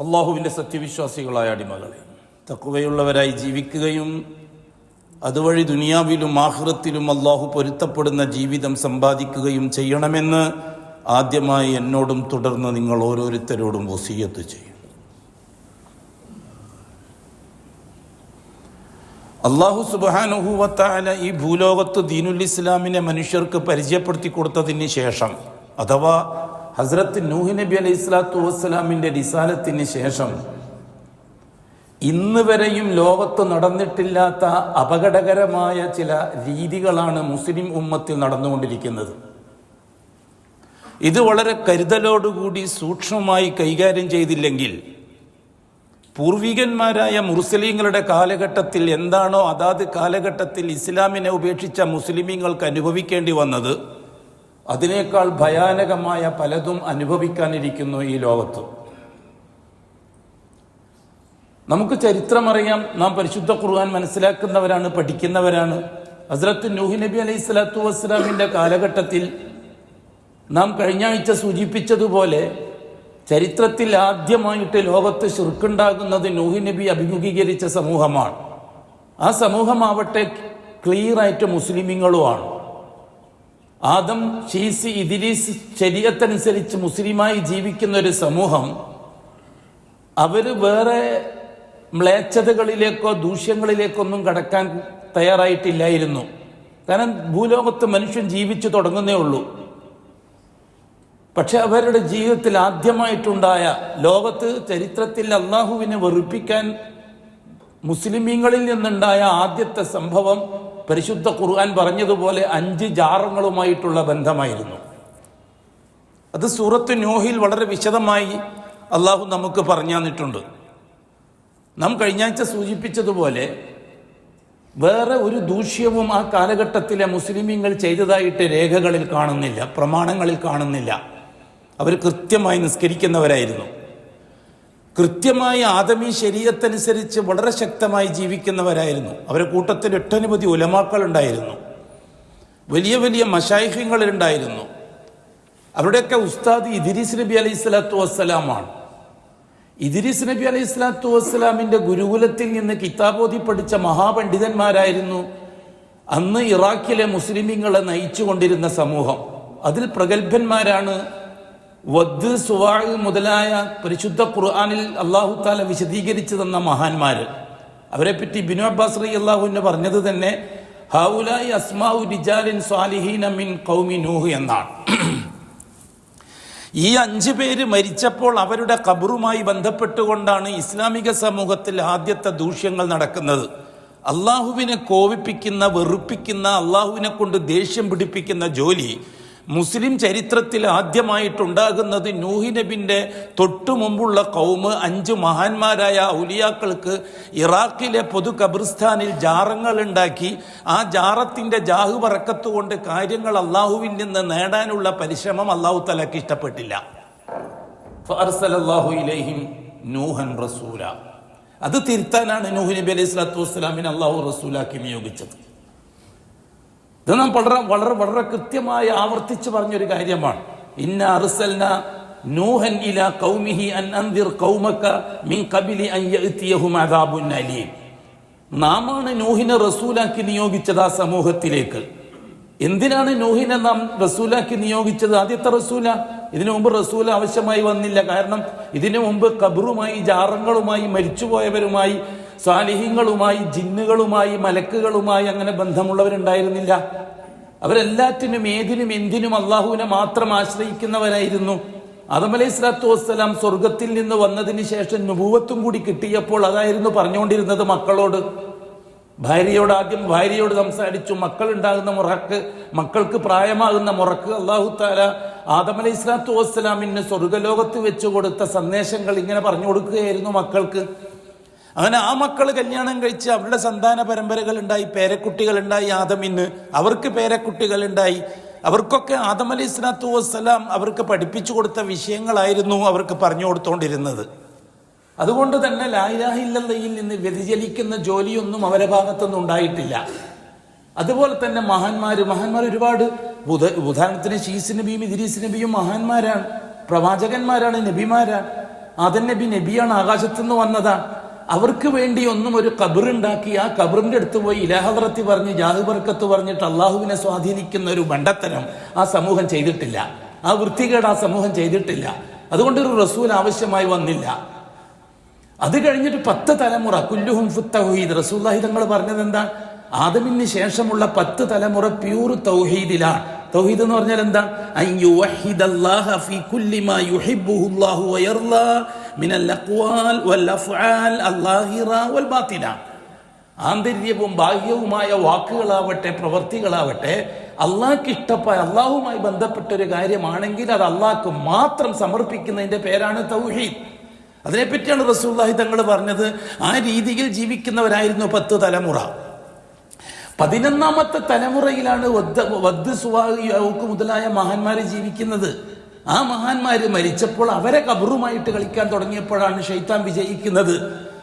അള്ളാഹുവിൻ്റെ സത്യവിശ്വാസികളായ അടിമകളെ, തഖ്വയുള്ളവരായി ജീവിക്കുകയും അതുവഴി ദുനിയാവിലും ആഖിറത്തിലും അള്ളാഹു പൊരുത്തപ്പെടുന്ന ജീവിതം സമ്പാദിക്കുകയും ചെയ്യണമെന്ന് ആദ്യമായി എന്നോടും തുടർന്ന് നിങ്ങൾ ഓരോരുത്തരോടും വസിയ്യത്ത് ചെയ്യും. അള്ളാഹു സുബ്ഹാനഹു വ തആല ഈ ഭൂലോകത്ത് ദീനുൽ ഇസ്ലാമിനെ മനുഷ്യർക്ക് പരിചയപ്പെടുത്തി കൊടുത്തതിന് ശേഷം, അഥവാ ഹസ്രത്ത് നൂഹ് നബി അലൈഹി സ്വലാത്തു വസ്സലാമിൻ്റെ റിസാലത്തിന് ശേഷം ഇന്ന് വരെയും ലോകത്ത് നടന്നിട്ടില്ലാത്ത അപകടകരമായ ചില രീതികളാണ് മുസ്ലിം ഉമ്മത്തിൽ നടന്നുകൊണ്ടിരിക്കുന്നത്. ഇത് വളരെ കരുതലോടുകൂടി സൂക്ഷ്മമായി കൈകാര്യം ചെയ്തില്ലെങ്കിൽ പൂർവികന്മാരായ മുസ്ലിങ്ങളുടെ കാലഘട്ടത്തിൽ എന്താണോ അതാത് കാലഘട്ടത്തിൽ ഇസ്ലാമിനെ ഉപേക്ഷിച്ച മുസ്ലിമീങ്ങൾക്ക് അനുഭവിക്കേണ്ടി വന്നത്, അതിനേക്കാൾ ഭയാനകമായ പലതും അനുഭവിക്കാനിരിക്കുന്നു ഈ ലോകത്ത്. നമുക്ക് ചരിത്രമറിയാം, നാം പരിശുദ്ധ ഖുർആൻ മനസ്സിലാക്കുന്നവരാണ്, പഠിക്കുന്നവരാണ്. ഹസ്രത്ത് നൂഹ് നബി അലൈഹി സ്വലാത്തു വസ്സലാമിൻ്റെ കാലഘട്ടത്തിൽ നാം കഴിഞ്ഞ ആഴ്ച സൂചിപ്പിച്ചതുപോലെ ചരിത്രത്തിൽ ആദ്യമായിട്ട് ലോകത്ത് ശിർക്കുണ്ടാകുന്നത് നൂഹ് നബി അഭിമുഖീകരിച്ച സമൂഹമാണ്. ആ സമൂഹമാവട്ടെ ക്ലിയറായിട്ട് മുസ്ലിമീങ്ങളുമാണ്. ആദം, ഷീസ്, ഇദ്രീസ് ശരീഅത്തനുസരിച്ച് മുസ്ലിമായി ജീവിക്കുന്ന ഒരു സമൂഹം, അവർ വേറെ മ്ലേച്ഛതകളിലേക്കോ ദൂഷ്യങ്ങളിലേക്കോ ഒന്നും കടക്കാൻ തയ്യാറായിട്ടില്ലായിരുന്നു. കാരണം ഭൂലോകത്ത് മനുഷ്യൻ ജീവിച്ചു തുടങ്ങുന്നേ ഉള്ളൂ. പക്ഷെ അവരുടെ ജീവിതത്തിൽ ആദ്യമായിട്ടുണ്ടായ, ലോകത്ത് ചരിത്രത്തിൽ അള്ളാഹുവിനെ വെറുപ്പിക്കാൻ മുസ്ലിമീങ്ങളിൽ നിന്നുണ്ടായ ആദ്യത്തെ സംഭവം പരിശുദ്ധ ഖുർആൻ പറഞ്ഞതുപോലെ 5 ജാറങ്ങളുമായിട്ടുള്ള ബന്ധമായിരുന്നു. അത് സൂറത്ത് നൂഹിൽ വളരെ വിശദമായി അള്ളാഹു നമുക്ക് പറഞ്ഞു തന്നിട്ടുണ്ട്. നാം കഴിഞ്ഞ ആഴ്ച സൂചിപ്പിച്ചതുപോലെ വേറെ ഒരു ദൂഷ്യവും ആ കാലഘട്ടത്തിലെ മുസ്ലിമീങ്ങൾ ചെയ്തതായിട്ട് രേഖകളിൽ കാണുന്നില്ല, പ്രമാണങ്ങളിൽ കാണുന്നില്ല. അവർ കൃത്യമായി നിസ്കരിക്കുന്നവരായിരുന്നു. കൃത്യമായി ആദമി ശരീഅത്തനുസരിച്ച് വളരെ ശക്തമായി ജീവിക്കുന്നവരായിരുന്നു. അവരുടെ കൂട്ടത്തിൽ ഒട്ടനവധി ഉലമാക്കൾ ഉണ്ടായിരുന്നു, വലിയ വലിയ മശായിഖുകളുണ്ടായിരുന്നു. അവരുടെയൊക്കെ ഉസ്താദ് ഇദ്രീസ് നബി അലൈഹി സ്വലാത്തു വസ്സലാമാണ്. ഇദ്രീസ് നബി അലൈഹി സ്വലാത്തു വസ്സലാമിൻ്റെ ഗുരുകുലത്തിൽ നിന്ന് കിതാബോധി പഠിച്ച മഹാപണ്ഡിതന്മാരായിരുന്നു അന്ന് ഇറാഖിലെ മുസ്ലിമീങ്ങളെ നയിച്ചു കൊണ്ടിരുന്ന സമൂഹം. അതിൽ പ്രഗത്ഭന്മാരാണ് വദ്, സുവാഅ് മുതലായ പരിശുദ്ധ ഖുർആനിൽ അല്ലാഹു തആല വിശദീകരിച്ചു തന്ന മഹാന്മാർ. അവരെപ്പറ്റി ഇബ്നു അബ്ബാസ് റളിയല്ലാഹു അൻഹു പറഞ്ഞത് തന്നെ ഹൗലായി അസ്മാഉ റിജാലിൻ സ്വാലിഹീന മിൻ ഖൗമി നൂഹ് എന്നാണ്. ഈ 5 പേര് മരിച്ചപ്പോൾ അവരുടെ ഖബറുമായി ബന്ധപ്പെട്ടുകൊണ്ടാണ് ഇസ്ലാമിക സമൂഹത്തിൽ ആദ്യത്തെ ദൂഷ്യങ്ങൾ നടക്കുന്നത്. അള്ളാഹുവിനെ കോപിപ്പിക്കുന്ന, വെറുപ്പിക്കുന്ന, അള്ളാഹുവിനെ കൊണ്ട് ദേഷ്യം പിടിപ്പിക്കുന്ന ജോലി മുസ്ലിം ചരിത്രത്തിൽ ആദ്യമായിട്ടുണ്ടാകുന്നത് നൂഹ് നബിൻ്റെ തൊട്ടു മുമ്പുള്ള കൗമ് 5 മഹാന്മാരായ ഔലിയാക്കൾക്ക് ഇറാഖിലെ പൊതു ഖബർസ്ഥാനിൽ ജാറങ്ങൾ ഉണ്ടാക്കി ആ ജാറത്തിൻ്റെ ജാഹ് ബറക്കത്ത് കൊണ്ട് കാര്യങ്ങൾ അള്ളാഹുവിൽ നിന്ന് നേടാനുള്ള പരിശ്രമം അള്ളാഹു തആലക്ക് ഇഷ്ടപ്പെട്ടില്ല. ഫഅർസലല്ലാഹു ഇലൈഹിം നൂഹൻ റസൂല. അത് തിരുത്താനാണ് നൂഹ് നബി അലൈഹി സ്വലാത്തു വസ്സലാമിനെ അള്ളാഹു റസൂലാക്കി നിയോഗിച്ചത്. ഇത് നാം വളരെ വളരെ കൃത്യമായി ആവർത്തിച്ച് പറഞ്ഞൊരു കാര്യമാണ്. ഇന്ന അർസൽന നൂഹൻ ഇലാ ഖൗമിഹി അൻ അൻദിർ ഖൗമക മിൻ ഖബലി അൻ യഅതിയഹും അദാബുൻ അലീം. നാമാണ് നൂഹിനെ റസൂലാക്കി നിയോഗിച്ചത് ആ സമൂഹത്തിലേക്ക്. എന്തിനാണ് നൂഹിനെ നാം റസൂലാക്കി നിയോഗിച്ചത്? ആദ്യത്തെ റസൂല. ഇതിനു മുമ്പ് റസൂൽ ആവശ്യമായി വന്നില്ല. കാരണം ഇതിനു മുമ്പ് ഖബറുമായി, ജാറങ്ങളുമായി, മരിച്ചുപോയവരുമായി, സാലിഹീങ്ങളുമായി, ജിന്നുകളുമായി, മലക്കുകളുമായി അങ്ങനെ ബന്ധമുള്ളവരുണ്ടായിരുന്നില്ല. അവരെല്ലാറ്റിനും ഏതിനും എന്തിനും അള്ളാഹുവിനെ മാത്രം ആശ്രയിക്കുന്നവരായിരുന്നു. ആദം അലൈഹി സ്വലാത്തു വസ്സലാം സ്വർഗത്തിൽ നിന്ന് വന്നതിന് ശേഷം നുബുവത്തും കൂടി കിട്ടിയപ്പോൾ അതായിരുന്നു പറഞ്ഞുകൊണ്ടിരുന്നത് മക്കളോട്. ആദ്യം ഭാര്യയോട് സംസാരിച്ചു. മക്കളുണ്ടാകുന്ന മുറക്ക്, മക്കൾക്ക് പ്രായമാകുന്ന മുറക്ക് അള്ളാഹു തആല ആദം അലൈഹി സ്വലാത്തു വസ്സലാമിന് സ്വർഗലോകത്ത് വെച്ച് കൊടുത്ത സന്ദേശങ്ങൾ ഇങ്ങനെ പറഞ്ഞു കൊടുക്കുകയായിരുന്നു മക്കൾക്ക്. അങ്ങനെ ആ മക്കൾ കല്യാണം കഴിച്ച് അവരുടെ സന്താന പരമ്പരകൾ ഉണ്ടായി, പേരക്കുട്ടികളുണ്ടായി. ആദമിന് അവർക്ക് പേരക്കുട്ടികളുണ്ടായി. അവർക്കൊക്കെ ആദം അലൈഹി സ്വലാത്തു വസ്സലാം അവർക്ക് പഠിപ്പിച്ചു കൊടുത്ത വിഷയങ്ങളായിരുന്നു അവർക്ക് പറഞ്ഞു കൊടുത്തുകൊണ്ടിരുന്നത്. അതുകൊണ്ട് തന്നെ ലാ ഇലാഹ ഇല്ലല്ലാഹയിൽ നിന്ന് വ്യതിചലിക്കുന്ന ജോലിയൊന്നും അവരുടെ ഭാഗത്തൊന്നും ഉണ്ടായിട്ടില്ല. അതുപോലെ തന്നെ മഹാന്മാർ ഒരുപാട്, ഉദാഹരണത്തിന് ഷീസ് നബിയും ഇദ്രീസ് നബിയും മഹാന്മാരാണ്, പ്രവാചകന്മാരാണ്, നബിമാരാണ്. ആദം നബി നബിയാണ്, ആകാശത്തുനിന്ന് വന്നതാണ്. അവർക്ക് വേണ്ടി ഒന്നും ഒരു ഖബറുണ്ടാക്കി ആ ഖബറിന്റെ അടുത്ത് പോയി ഇലാഹദ്റത്തി പറഞ്ഞ് ജാഹ് ബർക്കത്ത് പറഞ്ഞിട്ട് അള്ളാഹുവിനെ സ്വാധീനിക്കുന്ന ഒരു ബണ്ടത്തരം ആ സമൂഹം ചെയ്തിട്ടില്ല. ആ വൃത്തികേട് ആ സമൂഹം ചെയ്തിട്ടില്ല. അതുകൊണ്ടൊരു റസൂൽ ആവശ്യമായി വന്നില്ല. അത് കഴിഞ്ഞിട്ട് 10 തലമുറ കുല്ലുഹും ഫിത്തൗഹീദ്. റസൂലുള്ളാഹി തങ്ങൾ പറഞ്ഞത് എന്താ? ആദമിന് ശേഷമുള്ള 10 തലമുറ പ്യൂർ തൗഹീദിലാണ്. തൗഹീദ് എന്ന് പറഞ്ഞാൽ എന്താണ്? അയ്യുവഹിദല്ലാഹ ഫീ കുല്ലി മാ യുഹിബ്ബുഹുല്ലാഹു വയർലാ മിനൽ അഖ്വാൽ വൽ അഫ്ആൽ അല്ലാഹിറ വൽ ബാത്തിന. ആന്തരികവും ബാഹ്യവുമായ വാക്കുകളാവട്ടെ പ്രവൃത്തികളാവട്ടെ അള്ളാഹ്ക്ക് ഇഷ്ടപ്പെട്ട അള്ളാഹുമായി ബന്ധപ്പെട്ട ഒരു കാര്യമാണെങ്കിൽ അത് അള്ളാഹ്ക്ക് മാത്രം സമർപ്പിക്കുന്നതിന്റെ പേരാണ് തൗഹീദ്. അതിനെപ്പറ്റിയാണ് റസൂലുള്ളാഹി തങ്ങൾ പറഞ്ഞത്. ആ രീതിയിൽ ജീവിക്കുന്നവരായിരുന്നു 10 തലമുറ. 11ാമത്തെ തലമുറയിലാണ് വദ് സുവാഹ് മുതലായ മഹാന്മാര് ജീവിക്കുന്നത്. ആ മഹാന്മാര് മരിച്ചപ്പോൾ അവരെ ഖബറുമായിട്ട് കളിക്കാൻ തുടങ്ങിയപ്പോഴാണ് ശൈത്താൻ വിജയിക്കുന്നത്.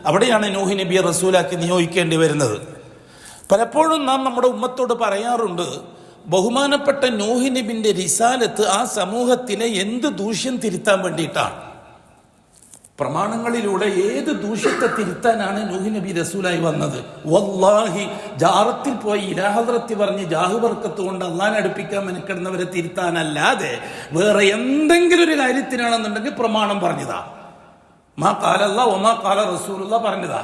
അവിടെയാണ് നൂഹ് നബിയെ റസൂലാക്കി നിയോഗിക്കേണ്ടി വരുന്നത്. പലപ്പോഴും നാം നമ്മുടെ ഉമ്മത്തോട് പറയാറുണ്ട്, ബഹുമാനപ്പെട്ട നൂഹ് നബിന്റെ റിസാലത്ത് ആ സമൂഹത്തിലെ എന്ത് ദൂഷ്യം തിരുത്താൻ വേണ്ടിയിട്ടാണ്. പ്രമാണങ്ങളിലൂടെ ഏത് ദൂഷ്യത്തെ തിരുത്താനാണ് നൂഹ് നബി റസൂലായി വന്നത്. വല്ലാഹി ജാറത്തിൽ പോയി ഇലാഹദ്റത്തി പറഞ്ഞ് ജാഹ് ബർക്കത്ത് കൊണ്ട് അള്ളാനെ അടുപ്പിക്കാൻ മെനക്കെടുന്നവരെ തിരുത്താനല്ലാതെ വേറെ എന്തെങ്കിലും ഒരു കാര്യത്തിനാണെന്നുണ്ടെങ്കിൽ പ്രമാണം പറഞ്ഞതാ. മാ ഖാലല്ലാ വമാ ഖാല റസൂലുള്ളാഹ് പറഞ്ഞതാ.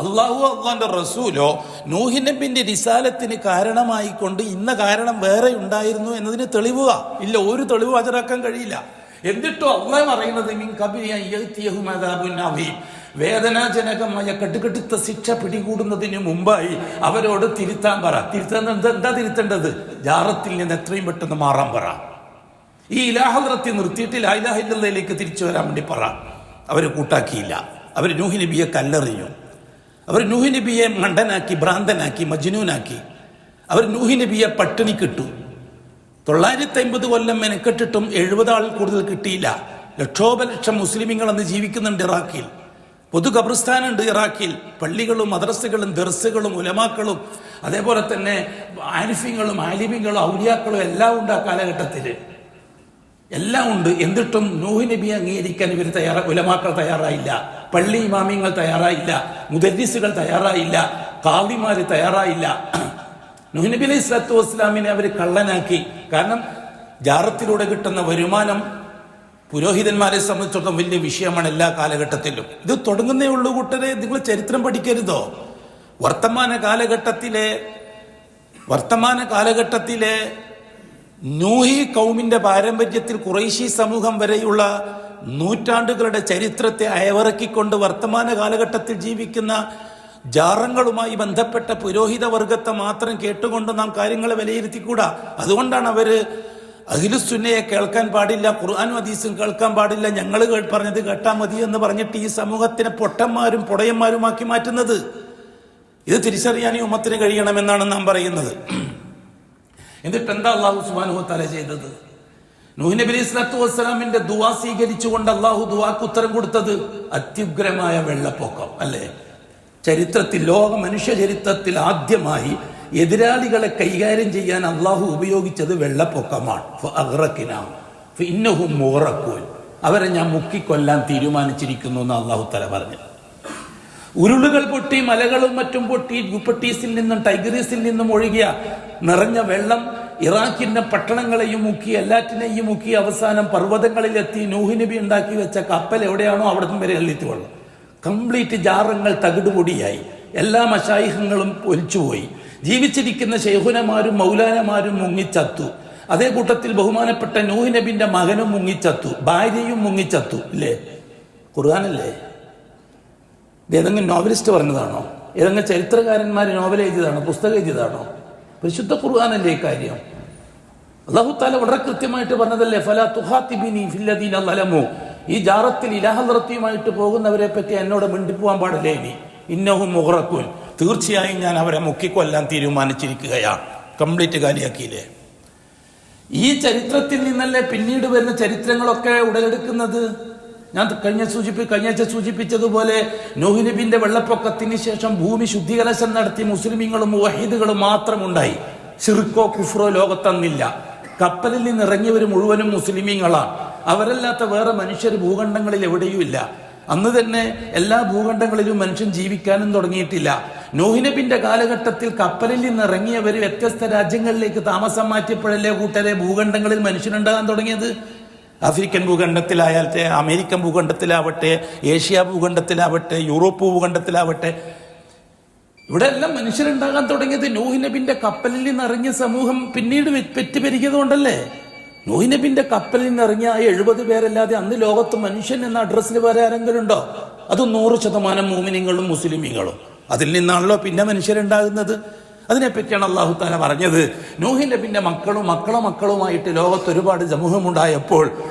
അള്ളാഹു അള്ളാന്റെ റസൂലോ നൂഹ് നബിന്റെ റിസാലത്തിന് കാരണമായിക്കൊണ്ട് ഇന്ന കാരണം വേറെ ഉണ്ടായിരുന്നു എന്നതിന് തെളിവുക ഇല്ല. ഒരു തെളിവ് ഹാജരാക്കാൻ കഴിയില്ല. എന്നിട്ടോ അള്ളാഹ് പറയുന്നത് വേദനാജനകമായ കടുകടുത്ത ശിക്ഷ പിടികൂടുന്നതിന് മുമ്പായി അവരോട് തിരുത്താൻ പറ. തിരുത്താൻ എന്താ തിരുത്തേണ്ടത്? ജാറത്തിൽ നിന്ന് എത്രയും പെട്ടെന്ന് മാറാൻ പറ. ഈ ഇലാഹദ്റത്തി നിർത്തിയിട്ട് ലാ ഇലാഹ ഇല്ലല്ലാഹിലേക്ക് തിരിച്ചു വരാൻ വേണ്ടി പറ. അവര് കൂട്ടാക്കിയില്ല. അവർ നൂഹ് നബിയെ കല്ലെറിഞ്ഞു. അവർ നൂഹ് നബിയെ മണ്ടനാക്കി, ഭ്രാന്തനാക്കി, മജ്നൂനാക്കി. അവർ നൂഹ് നബിയെ പട്ടിണിക്കിട്ടു. 950 കൊല്ലം മെനക്കെട്ടിട്ടും 70 ആൾ കൂടുതൽ കിട്ടിയില്ല. ലക്ഷോപലക്ഷം മുസ്ലിമീങ്ങൾ അന്ന് ജീവിക്കുന്നുണ്ട് ഇറാഖിൽ. പൊതു ഖബർസ്ഥാനുണ്ട് ഇറാഖിൽ. പള്ളികളും മദ്രസകളും ദർസുകളും ഉലമാക്കളും അതേപോലെ തന്നെ ആരിഫ്യങ്ങളും ആലിമിങ്ങളും ഔലിയാക്കളും എല്ലാം ഉണ്ട്. ആ കാലഘട്ടത്തിൽ എല്ലാം ഉണ്ട്. എന്നിട്ടും നൂഹ് നബിയെ അംഗീകരിക്കാൻ ഇവർ ഉലമാക്കൾ തയ്യാറായില്ല. പള്ളി ഇമാമിങ്ങൾ തയ്യാറായില്ല. മുദരിസുകൾ തയ്യാറായില്ല. ഖാദിമാര് തയ്യാറായില്ല. നൂഹ് നബി അലൈഹി സ്വലാത്തു വസ്സലാമിനെ അവർ കള്ളനാക്കി. കാരണം ജാറത്തിലൂടെ കിട്ടുന്ന വരുമാനം പുരോഹിതന്മാരെ സംബന്ധിച്ചിടത്തോളം വലിയ വിഷയമാണ് എല്ലാ കാലഘട്ടത്തിലും. ഇത് തുടങ്ങുന്നേ ഉള്ളൂ കൂട്ടരെ. നിങ്ങൾ ചരിത്രം പഠിക്കരുതോ? വർത്തമാന കാലഘട്ടത്തിലെ നൂഹി കൗമിന്റെ പാരമ്പര്യത്തിൽ ഖുറൈശി സമൂഹം വരെയുള്ള നൂറ്റാണ്ടുകളുടെ ചരിത്രത്തെ അയവിറക്കിക്കൊണ്ട് വർത്തമാന കാലഘട്ടത്തിൽ ജീവിക്കുന്ന ജാറങ്ങളുമായി ബന്ധപ്പെട്ട പുരോഹിത വർഗത്തെ മാത്രം കേട്ടുകൊണ്ട് നാം കാര്യങ്ങളെ വിലയിരുത്തിക്കൂടാ. അതുകൊണ്ടാണ് അവര് അഹ്ലുസുന്നയെ കേൾക്കാൻ പാടില്ല, ഖുർആനും ഹദീസും കേൾക്കാൻ പാടില്ല, ഞങ്ങൾ പറഞ്ഞത് കേട്ടാൽ മതി എന്ന് പറഞ്ഞിട്ട് ഈ സമൂഹത്തിനെ പൊട്ടന്മാരും പൊടയന്മാരുമാക്കി മാറ്റുന്നത്. ഇത് തിരിച്ചറിയാൻ ഈ ഉമ്മത്തിന് കഴിയണമെന്നാണ് നാം പറയുന്നത്. എന്നിട്ട് എന്താ അള്ളാഹു സുബ്ഹാനഹു വ തആല ചെയ്തത്? നൂഹ് നബി അലൈഹി സ്വലാത്തു വസ്സലാമിന്റെ ദുആ സ്വീകരിച്ചുകൊണ്ട് അള്ളാഹു ദുആക്ക് ഉത്തരം കൊടുത്തത് അത്യുഗ്രമായ വെള്ളപ്പൊക്കം അല്ലേ? ചരിത്രത്തിൽ, ലോക മനുഷ്യ ചരിത്രത്തിൽ ആദ്യമായി എതിരാളികളെ കൈകാര്യം ചെയ്യാൻ അള്ളാഹു ഉപയോഗിച്ചത് വെള്ളപ്പൊക്കമാണ്. അവരെ ഞാൻ മുക്കിക്കൊല്ലാൻ തീരുമാനിച്ചിരിക്കുന്നു എന്ന് അള്ളാഹു തആല പറഞ്ഞു. ഉരുളുകൾ പൊട്ടി, മലകളും മറ്റും പൊട്ടി, യൂഫ്രട്ടീസിൽ നിന്നും ടൈഗ്രീസിൽ നിന്നും ഒഴുകിയ നിറഞ്ഞ വെള്ളം ഇറാഖിന്റെ പട്ടണങ്ങളെയും മുക്കി, എല്ലാറ്റിനെയും മുക്കി അവസാനം പർവ്വതങ്ങളിലെത്തി. നൂഹ് നബി ഉണ്ടാക്കി വെച്ച കപ്പൽ എവിടെയാണോ അവിടെ നിന്ന് വരെ എള്ളിത്ത് വെള്ളം. കംപ്ലീറ്റ് ജാറങ്ങൾ തകിടുപൊടിയായി. എല്ലാ മശായിഹങ്ങളും ഒലിച്ചുപോയി. ജീവിച്ചിരിക്കുന്ന ശൈഖുനമാരും മൗലാനമാരും മുങ്ങിച്ചത്തു. അതേ കൂട്ടത്തിൽ ബഹുമാനപ്പെട്ട നൂഹ് നബിന്റെ മകനും മുങ്ങിച്ചത്തു, ഭാര്യയും മുങ്ങിച്ചത്തു. ഇല്ലേ? ഖുർആനല്ലേ? ഏതെങ്കിലും നോവലിസ്റ്റ് പറഞ്ഞതാണോ? ഏതെങ്കിലും ചരിത്രകാരന്മാർ നോവൽ എഴുതിയതാണോ? പുസ്തകം എഴുതിയതാണോ? പരിശുദ്ധ ഖുർആനല്ലേ കാര്യം? അല്ലാഹു തആല വളരെ കൃത്യമായിട്ട് പറഞ്ഞതല്ലേ, ഫലാ തുഖാതിബിനി ഫില്ലദീന ളലമു. ഈ ജാറത്തിൽ ഇലാഹദ്റത്തിയുമായിട്ട് പോകുന്നവരെ പറ്റി എന്നോട് മിണ്ടിപ്പോവാൻ പാടില്ലേ ഇനി. ഇന്നഹും മുഗ്റഖൂൻ, തീർച്ചയായും ഞാൻ അവരെ മുക്കിക്കൊല്ലാൻ തീരുമാനിച്ചിരിക്കുകയാണ്. കംപ്ലീറ്റ് കാലിയാക്കിയില്ലേ? ഈ ചരിത്രത്തിൽ നിന്നല്ലേ പിന്നീട് വരുന്ന ചരിത്രങ്ങളൊക്കെ ഉടലെടുക്കുന്നത്. ഞാൻ കഴിഞ്ഞ സൂചിപ്പിച്ചതുപോലെ നൂഹ് നബിന്റെ വെള്ളപ്പൊക്കത്തിന് ശേഷം ഭൂമി ശുദ്ധീകരണം നടത്തി മുസ്ലിമീങ്ങളും മുവഹിദുകളും മാത്രം ഉണ്ടായി. ശിർക്കോ കുഫ്രോ ലോകത്തന്നില്ല. കപ്പലിൽ നിന്ന് ഇറങ്ങിയവർ മുഴുവനും മുസ്ലിമീങ്ങളാണ്. അവരല്ലാത്ത വേറെ മനുഷ്യർ ഭൂഖണ്ഡങ്ങളിൽ എവിടെയും ഇല്ല. അന്ന് തന്നെ എല്ലാ ഭൂഖണ്ഡങ്ങളിലും മനുഷ്യൻ ജീവിക്കാനും തുടങ്ങിയിട്ടില്ല. നൂഹ് നബിന്റെ കാലഘട്ടത്തിൽ കപ്പലിൽ നിന്ന് ഇറങ്ങിയവർ വ്യത്യസ്ത രാജ്യങ്ങളിലേക്ക് താമസം മാറ്റിയപ്പോഴല്ലേ കൂട്ടരെ ഭൂഖണ്ഡങ്ങളിൽ മനുഷ്യനുണ്ടാകാൻ തുടങ്ങിയത്. ആഫ്രിക്കൻ ഭൂഖണ്ഡത്തിലായാലത്തെ, അമേരിക്കൻ ഭൂഖണ്ഡത്തിലാവട്ടെ, ഏഷ്യ ഭൂഖണ്ഡത്തിലാവട്ടെ, യൂറോപ്പ് ഭൂഖണ്ഡത്തിലാവട്ടെ, ഇവിടെ എല്ലാം മനുഷ്യരുണ്ടാകാൻ തുടങ്ങിയത് നൂഹ് നബിന്റെ കപ്പലിൽ നിന്ന് ഇറങ്ങിയ സമൂഹം പിന്നീട് പെറ്റുപെരുകിയതുകൊണ്ടല്ലേ. നൂഹ് നബിന്റെ കപ്പലിൽ നിന്ന് ഇറങ്ങിയ 70 പേരല്ലാതെ അന്ന് ലോകത്ത് മനുഷ്യൻ എന്ന അഡ്രസ്സിൽ വേറെ ആരെങ്കിലും ഉണ്ടോ? അത് 100% മോമിനിങ്ങളും മുസ്ലിമീങ്ങളും. അതിൽ നിന്നാണല്ലോ പിന്നെ മനുഷ്യരുണ്ടാകുന്നത്. അതിനെപ്പറ്റിയാണ് അള്ളാഹു തആല പറഞ്ഞത്. നൂഹ് നബിന്റെ മക്കളുമായിട്ട് ലോകത്ത് ഒരുപാട് സമൂഹമുണ്ടായപ്പോൾ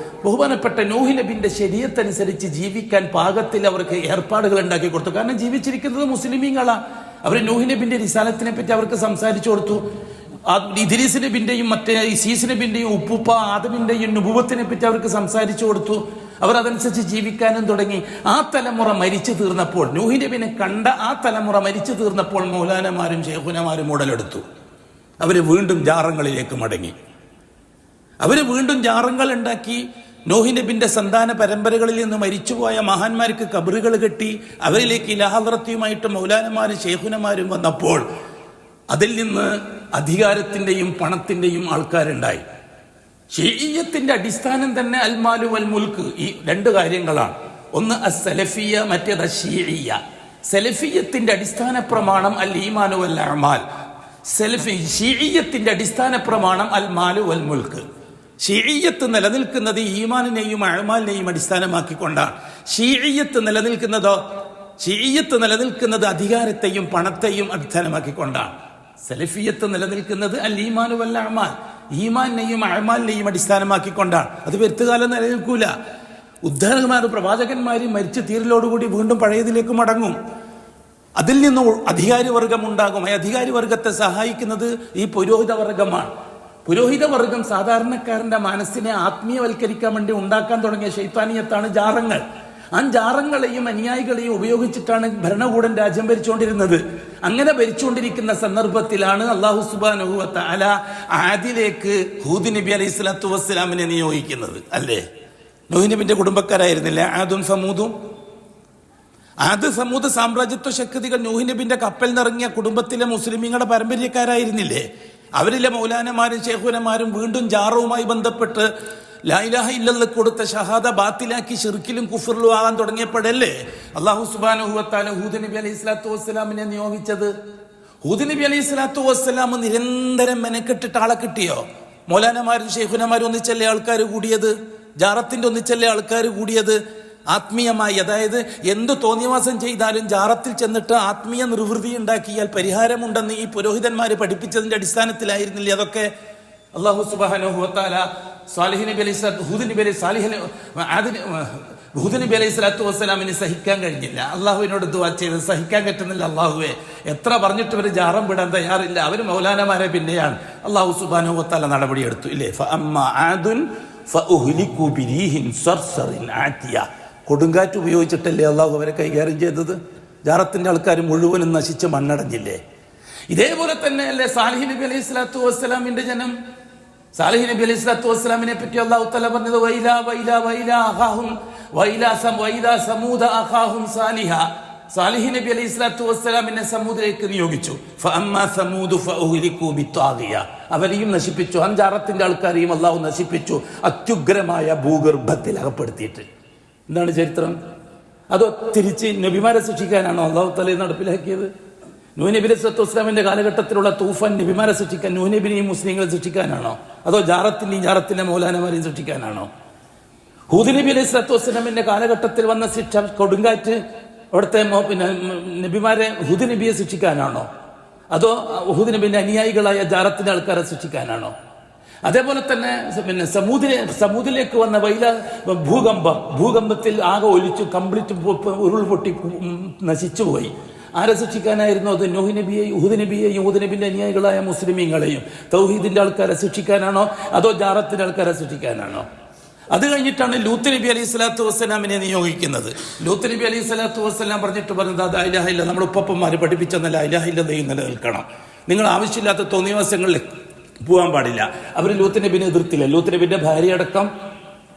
ബഹുമാനപ്പെട്ട നൂഹ് നബിന്റെ ശരീഅത്തനുസരിച്ച് ജീവിക്കാൻ പാകത്തിൽ അവർക്ക് ഏർപ്പാടുകൾ ഉണ്ടാക്കി കൊടുത്തു. കാരണം ജീവിച്ചിരിക്കുന്നത് മുസ്ലിമീങ്ങളാ. അവർ നൂഹ് നബിന്റെ റിസാലത്തിനെ പറ്റി അവർക്ക് സംസാരിച്ചു കൊടുത്തു. ഇദ്രീസ് നബിന്റെയും മറ്റേ ഈസീസ് നബിന്റെയും ഉപ്പുപ്പ ആദമിന്റെയും നുബുവത്തിനെ പറ്റി അവർക്ക് സംസാരിച്ചു കൊടുത്തു. അവർ അതനുസരിച്ച് ജീവിക്കാനും തുടങ്ങി. ആ തലമുറ മരിച്ചു തീർന്നപ്പോൾ, നൂഹ് നബിനെ കണ്ട ആ തലമുറ മരിച്ചു തീർന്നപ്പോൾ മൗലാനമാരും ശൈഖുനമാരും ഉടലെടുത്തു. അവര് വീണ്ടും ജാറങ്ങളിലേക്ക് മടങ്ങി. അവര് വീണ്ടും ജാറങ്ങൾ ഉണ്ടാക്കി. നൂഹ് നബിന്റെ സന്താന പരമ്പരകളിൽ നിന്ന് മരിച്ചുപോയ മഹാന്മാർക്ക് കബറുകൾ കെട്ടി അവരിലേക്ക് ഇലാഹദ്റത്തിയുമായിട്ട് മൗലാനമാരും ശൈഖുനമാരും വന്നപ്പോൾ അതിൽ നിന്ന് അധികാരത്തിന്റെയും പണത്തിന്റെയും ആൾക്കാരുണ്ടായി. ശീഇയ്യത്തിന്റെ അടിസ്ഥാനം തന്നെ അൽമാലു വൽ മുൽക്ക്. ഈ 2 കാര്യങ്ങളാണ്. ഒന്ന് അസ്സലഫിയ, മറ്റേത് അശ്ശീഇയ്യ. സലഫിയത്തിന്റെ അടിസ്ഥാന പ്രമാണം അൽ ഈമാനു വൽ അഅമാൽ. ശീഇയ്യത്തിന്റെ അടിസ്ഥാന പ്രമാണം അൽ മാലു വൽ മുൽക്ക്. ശീഇയ്യത്ത് നിലനിൽക്കുന്നത് ഈമാനിനെയും അഅമാലിനെയും അടിസ്ഥാനമാക്കിക്കൊണ്ടാണ്. ശീഇയ്യത്ത് നിലനിൽക്കുന്നത് അധികാരത്തെയും പണത്തെയും അടിസ്ഥാനമാക്കിക്കൊണ്ടാണ്. സലഫിയത്ത് നിലനിൽക്കുന്നത് അൽ ഈമാനു വൽ അഅമാൽ, ഈമാനിനെയും അഅമാലിനെയും അടിസ്ഥാനമാക്കിക്കൊണ്ടാണ്. അത് വരുത്തുകാലം നിലനിൽക്കൂല. ഉദ്ധാരകന്മാർ പ്രവാചകന്മാരും മരിച്ചു തീരലോടുകൂടി വീണ്ടും പഴയതിലേക്ക് മടങ്ങും. അതിൽ നിന്ന് അധികാരി വർഗം ഉണ്ടാകും. ഈ അധികാരി വർഗത്തെ സഹായിക്കുന്നത് ഈ പുരോഹിത വർഗമാണ്. പുരോഹിത വർഗം സാധാരണക്കാരന്റെ മനസ്സിനെ ആത്മീയവൽക്കരിക്കാൻ വേണ്ടി ഉണ്ടാക്കാൻ തുടങ്ങിയ ശൈത്താനിയത്താണ് ജാറങ്ങൾ. ആ ജാറങ്ങളെയും അനുയായികളെയും ഉപയോഗിച്ചിട്ടാണ് ഭരണകൂടം രാജ്യം ഭരിച്ചുകൊണ്ടിരുന്നത്. അങ്ങനെ ഭരിച്ചുകൊണ്ടിരിക്കുന്ന സന്ദർഭത്തിലാണ് അല്ലാഹു സുബ്ഹാനഹു വ തആല ആദിലേക്ക് ഹൂദ് നബി അലൈഹി സ്വലാത്തു വസ്സലാമിനെ നിയോഗിക്കുന്നത്. അല്ലേ? നൂഹ് നബിന്റെ കുടുംബക്കാരായിരുന്നില്ല ആദും സമൂദും? ആദ് സമൂദ് സാമ്രാജ്യത്വ ശക്തികൾ നൂഹ് നബിന്റെ കപ്പൽ നിറങ്ങിയ കുടുംബത്തിലെ മുസ്ലിമീങ്ങളുടെ പാരമ്പര്യക്കാരായിരുന്നില്ലേ? അവരിലെ മൗലാനമാരും ശൈഖുനമാരും വീണ്ടും ജാറവുമായി ബന്ധപ്പെട്ട് ലാ ഇലാഹ ഇല്ലല്ലാഹ് കൊടുത്ത ഷഹാദ ബാത്തിലാക്കി ശിർക്കിലും കുഫറിലും ആകാൻ തുടങ്ങിയപ്പോഴല്ലേ അല്ലാഹു സുബ്ഹാനഹു വ തആല ഹൂദ് നബി അലൈഹി സ്വലാത്തു വസ്സലാമിനെ നിയോഗിച്ചത്. ഹൂദ് നബി അലൈഹി സ്വലാത്തു വസ്സലാം നിരന്തരം മെനക്കെട്ടിട്ട് ആളെ കിട്ടിയോ? മൗലാനമാരും ശൈഖുനമാരും ഒന്നിച്ചല്ലേ ആൾക്കാർ കൂടിയത്? ജാറത്തിന്റെ ഒന്നിച്ചല്ലേ ആൾക്കാർ കൂടിയത്? ആത്മീയമായി, അതായത് എന്ത് തോന്നിവാസം ചെയ്താലും ജാറത്തിൽ ചെന്നിട്ട് ആത്മീയ നിർവൃതി ഉണ്ടാക്കിയാൽ പരിഹാരമുണ്ടെന്ന് ഈ പുരോഹിതന്മാര് പഠിപ്പിച്ചതിന്റെ അടിസ്ഥാനത്തിലായിരുന്നില്ലേ അതൊക്കെ? അല്ലാഹു സുബ്ഹാനഹു വ തആല സാലിഹ് നബി അലൈഹി ഹൂദ് നബി അലൈഹി സ്വലാത്തു വസ്സലാമിന് സഹിക്കാൻ കഴിഞ്ഞില്ല. അള്ളാഹുവിനോട് ദുആ ചെയ്ത് സഹിക്കാൻ പറ്റുന്നില്ല. അള്ളാഹുവെ എത്ര പറഞ്ഞിട്ട് ഇവർ ജാറം വിടാൻ തയ്യാറില്ല. അവർ മൗലാനമാരെ പിന്നെയാണ്. അല്ലാഹു സുബ്ഹാനഹു വ തആല നടപടിയെടുത്തു. ഇല്ലേ? ഫഅമ്മാ ആദുൻ ഫഉഹ്ലികു ബിരീഹിൻ സർസറിൻ ആതിയ. കൊടുങ്കാറ്റ് ഉപയോഗിച്ചിട്ടല്ലേ അള്ളാഹു അവരെ കൈകാര്യം ചെയ്തത്? ജാറത്തിന്റെ ആൾക്കാർ മുഴുവനും നശിച്ച് മണ്ണടഞ്ഞില്ലേ? ഇതേപോലെ തന്നെ അല്ലേ സാലിഹ് നബി അലൈഹി സ്വലാത്തു വസ്സലാമിന്റെ ജനം? സാലിഹ് നബി അലൈഹി സ്വലാത്തു വസ്സലാമിനെ പറ്റി അല്ലാഹു തആല പറഞ്ഞത് വൈലാ സമൂദ അഖാഹും സാലിഹ. സാലിഹ് നബി അലൈഹി സ്വലാത്തു വസ്സലാമിനെ സമൂദിലേക്ക് നിയോഗിച്ചു. ഫഅമ്മാ സമൂദു ഫഉഹ്ലികു ബിത്വാഗിയ. അവരെയും നശിപ്പിച്ചു. അഞ്ചാറത്തിന്റെ ആൾക്കാരെയും അല്ലാഹു നശിപ്പിച്ചു, അത്യുഗ്രമായ ഭൂഗർഭത്തിൽ അകപ്പെടുത്തിയിട്ട്. എന്താണ് ചരിത്രം? അതോ തിരിച്ച് നബിമാരെ ശിക്ഷിക്കാനാണോ അല്ലാഹു തആല നടപ്പിലാക്കിയത്? നൂഹ് നബി അലൈഹി സ്വലാത്തു വസ്സലാമിന്റെ കാലഘട്ടത്തിലുള്ള തൂഫാൻ നബിമാരെ സൃഷ്ടിക്കാൻ, നൂഹ് നബിനെയും മുസ്ലിങ്ങളെ സൃഷ്ടിക്കാനാണോ? അതോ ജാറത്തിന്റെ മൗലാനമാരെയും സൃഷ്ടിക്കാനാണോ? ഹൂദ് നബി അലൈഹി സ്വലാത്തു വസ്സലാമിന്റെ കാലഘട്ടത്തിൽ വന്ന ശിക്ഷ കൊടുങ്കാറ്റ് അവിടുത്തെ നബിമാരെ ഹൂദ് നബിയെ ശിക്ഷിക്കാനാണോ? അതോ ഹൂദ് നബിന്റെ അനുയായികളായ ജാറത്തിന്റെ ആൾക്കാരെ സൃഷ്ടിക്കാനാണോ? അതേപോലെ തന്നെ സമൂദിലേക്ക് വന്ന ഭൂകമ്പത്തിൽ ആകെ ഒലിച്ചു, കംപ്ലീറ്റ് ഉരുൾപൊട്ടി നശിച്ചുപോയി. ആരെ ശിക്ഷിക്കാനായിരുന്നു അത്? നൂഹ് നബിയെയും ഹൂദ് നബിയെയും ഹൂദ് നബിന്റെ അനുയായികളായ മുസ്ലിമീങ്ങളെയും തൗഹീദിന്റെ ആൾക്കാരെ ശിക്ഷിക്കാനാണോ അതോ ജാറത്തിന്റെ ആൾക്കാരെ ശിക്ഷിക്കാനാണോ? അത് കഴിഞ്ഞിട്ടാണ് ലൂത്ത് നബി അലൈഹി സ്വലാത്തു വസ്സലാമിനെ നിയോഗിക്കുന്നത്. ലൂത്ത് നബി അലൈഹി സ്വലാത്തു വസ്സലാം പറഞ്ഞത് ലാ ഇലാഹ ഇല്ല, നമ്മുടെ ഉപ്പപ്പന്മാര് പഠിപ്പിച്ചെന്ന ലാ ഇലാഹ ഇല്ലല്ലാഹ് നിലനിൽക്കണം. നിങ്ങൾ ആവശ്യമില്ലാത്ത തോന്നിവാസങ്ങളിൽ പോകാൻ പാടില്ല. അവർ ലൂത്ത് നബിനെ എതിർത്തില്ല. ലൂത്ത് നബിന്റെ ഭാര്യ അടക്കം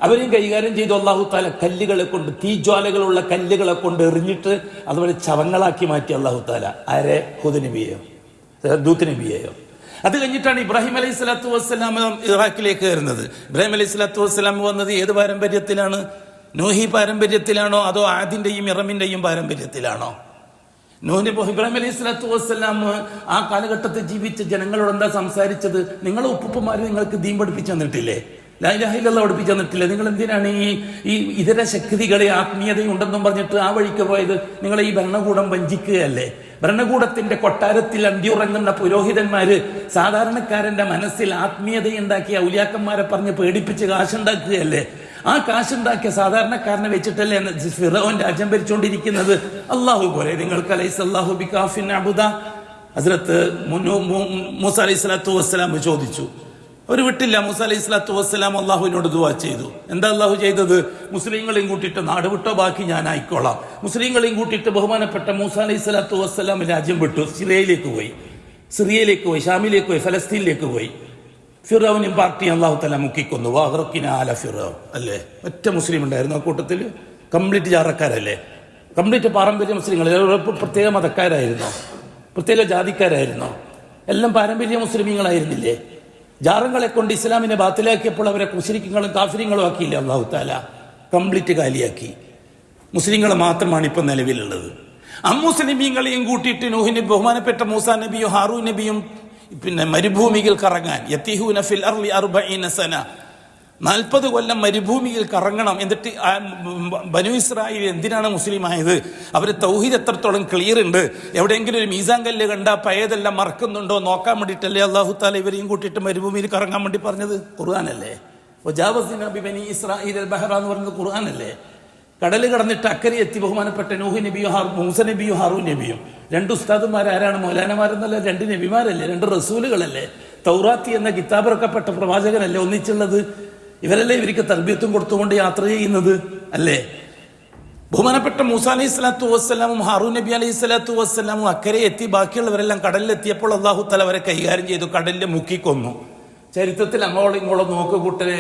അവരെയും കൈകാര്യം ചെയ്തു അള്ളാഹു താല കല്ലുകളെ കൊണ്ട്, തീജ്വാലകളുള്ള കല്ലുകളെ കൊണ്ട് എറിഞ്ഞിട്ട് അതുപോലെ ചവങ്ങളാക്കി മാറ്റി അള്ളാഹു താല. ആരെ? ഹൂദ് നബിയെയോ ലൂത്ത് നബിയെയോ? അത് കഴിഞ്ഞിട്ടാണ് ഇബ്രാഹിം അലൈഹി സ്വലാത്തു വസ്സലാം ഇറാഖിലേക്ക് വരുന്നത്. ഇബ്രാഹിം അലൈഹി സ്വലാത്തു വസ്സലാം വന്നത് ഏത് പാരമ്പര്യത്തിലാണ്? നൂഹി പാരമ്പര്യത്തിലാണോ അതോ ആദിന്റെയും ഇറമിന്റെയും പാരമ്പര്യത്തിലാണോ? ഇബ്രാഹിം അലൈഹി സ്വലാത്തു വസ്സലാം ആ കാലഘട്ടത്തിൽ ജീവിച്ച ജനങ്ങളോട് എന്താ സംസാരിച്ചത്? നിങ്ങളെ ഉപ്പുപ്പന്മാർ നിങ്ങൾക്ക് ദീൻ പഠിപ്പിച്ചു തന്നിട്ടില്ലേ? ലാ ഇലാഹ ഇല്ലല്ലാഹ് പഠിപ്പിച്ചു തന്നിട്ടില്ലേ? നിങ്ങൾ എന്തിനാണ് ഈ ഇതര ശക്തികളെ ആത്മീയതയുണ്ടെന്നും പറഞ്ഞിട്ട് ആ വഴിക്ക് പോയത്? നിങ്ങളെ ഈ ഭരണകൂടം വഞ്ചിക്കുകയല്ലേ? ഭരണകൂടത്തിന്റെ കൊട്ടാരത്തിൽ അന്തിയുറങ്ങുന്ന പുരോഹിതന്മാര് സാധാരണക്കാരന്റെ മനസ്സിൽ ആത്മീയതയുണ്ടാക്കിയ ഔലിയാക്കന്മാരെ പറഞ്ഞ് പേടിപ്പിച്ച് കാശുണ്ടാക്കുകയല്ലേ? ആ കാശുണ്ടാക്കിയ സാധാരണക്കാരനെ വെച്ചിട്ടല്ലേ ഫിറഔൻ രാജ്യം ഭരിച്ചുകൊണ്ടിരിക്കുന്നത്? അള്ളാഹു പോലെ നിങ്ങൾക്ക് അലൈഹി അല്ലാഹു ബികാഫിൻ അബ്ദ. ഹസ്രത്ത് മൂസ അലൈഹി സ്വലാത്തു വസ്സലാം ചോദിച്ചു, അവർ വിട്ടില്ല. മൂസ അലൈഹി സ്വലാത്തു വസ്സലാം അള്ളാഹുവിനോട് ദുആ ചെയ്തു. എന്താ അള്ളാഹു ചെയ്തത്? മുസ്ലിങ്ങളെയും കൂട്ടിയിട്ട് നാട് വിട്ടോ, ബാക്കി ഞാൻ ആയിക്കോളാം. മുസ്ലിങ്ങളെയും കൂട്ടിയിട്ട് ബഹുമാനപ്പെട്ട മൂസ അലൈഹി സ്വലാത്തു വസ്സലാം രാജ്യം വിട്ടു. സിറിയയിലേക്ക് പോയി, ഷാമിലേക്ക് പോയി, ഫലസ്തീനിലേക്ക് പോയി. ഫിറൗനും പാർട്ടിയും അള്ളാഹു തആല മുക്കിക്കൊന്നു. വഅഗ്റഖ്നാ അല ഫിറൗൻ. അല്ലേ? ഒറ്റ മുസ്ലിം ഉണ്ടായിരുന്നു ആ കൂട്ടത്തിൽ? കംപ്ലീറ്റ് ജാറക്കാരല്ലേ? കംപ്ലീറ്റ് പാരമ്പര്യ മുസ്ലിങ്ങൾ. പ്രത്യേക മതക്കാരായിരുന്നോ? പ്രത്യേക ജാതിക്കാരായിരുന്നോ? എല്ലാം പാരമ്പര്യ മുസ്ലിമീങ്ങളായിരുന്നില്ലേ? ജാറങ്ങളെ കൊണ്ട് ഇസ്ലാമിനെ ബാത്തിലാക്കിയപ്പോൾ അവരെ മുശ്രിക്കുകളും കാഫിര്യങ്ങളും ആക്കിയില്ലേ അള്ളാഹു തആല? കംപ്ലീറ്റ് കാലിയാക്കി. മുസ്ലിങ്ങൾ മാത്രമാണ് ഇപ്പം നിലവിലുള്ളത്. അമ്മുസ്ലിമീങ്ങളെയും കൂട്ടിയിട്ട് നൂഹിന്റെ ബഹുമാനപ്പെട്ട മൂസാ നബിയും ഹാറൂൻ നബിയും പിന്നെ മരുഭൂമിയിൽ കറങ്ങാൻ, യതീഹൂന ഫിൽ അർളി 40 സന, 40 കൊല്ലം മരുഭൂമിയിൽ കറങ്ങണം. എന്നിട്ട് ബനു ഇസ്രായേൽ എന്തിനാണ് മുസ്ലിം ആയത്? അവർ തൗഹീദ് എത്രത്തോളം ക്ലിയർ ഉണ്ട്, എവിടെയെങ്കിലും ഒരു മീസാൻ കല്ല് കണ്ടാ പഴയതെല്ലാം മറക്കുന്നുണ്ടോ നോക്കാൻ വേണ്ടിയിട്ടല്ലേ അല്ലാഹു തആല ഇവരെയും കൂട്ടിയിട്ട് മരുഭൂമിയിൽ കറങ്ങാൻ വേണ്ടി പറഞ്ഞത്? ഖുർആനല്ലേ? വജാവസ്നാ ബിബനി ഇസ്രായീൽ അൽ ബഹറ എന്ന് പറഞ്ഞത് ഖുർആനല്ലേ? കടല് കടന്നിട്ട് അക്കരെ എത്തി ബഹുമാനപ്പെട്ട നൂഹ് നബിയും മൂസ നബിയും ഹാറൂൻ നബിയും. 2 ഉസ്താദുമാരാരാണ്? മൗലാനമാരെന്നല്ല, 2 നബിമാരല്ലേ? 2 റസൂലുകളല്ലേ? തൗറാത്തി എന്ന കിതാബിറക്കപ്പെട്ട പ്രവാചകനല്ലേ ഒന്നിച്ചുള്ളത്? ഇവരല്ലേ ഇവർക്ക് തർബിയത്തും കൊടുത്തുകൊണ്ട് യാത്ര ചെയ്യുന്നത്? അല്ലേ? ബഹുമാനപ്പെട്ട മൂസ അലൈഹി സ്വലാത്തു വസ്സലാമും ഹാറൂൻ നബി അലൈഹി സ്വലാത്തു വസ്സലാമും അക്കരെ എത്തി. ബാക്കിയുള്ളവരെല്ലാം കടലിലെത്തിയപ്പോൾ അല്ലാഹു തആല അവരെ കൈകാര്യം ചെയ്തു, കടലിൽ മുക്കിക്കൊന്നു. ചരിത്രത്തിൽ അങ്ങോളം ഇങ്ങോളം നോക്കുകൂട്ടരെ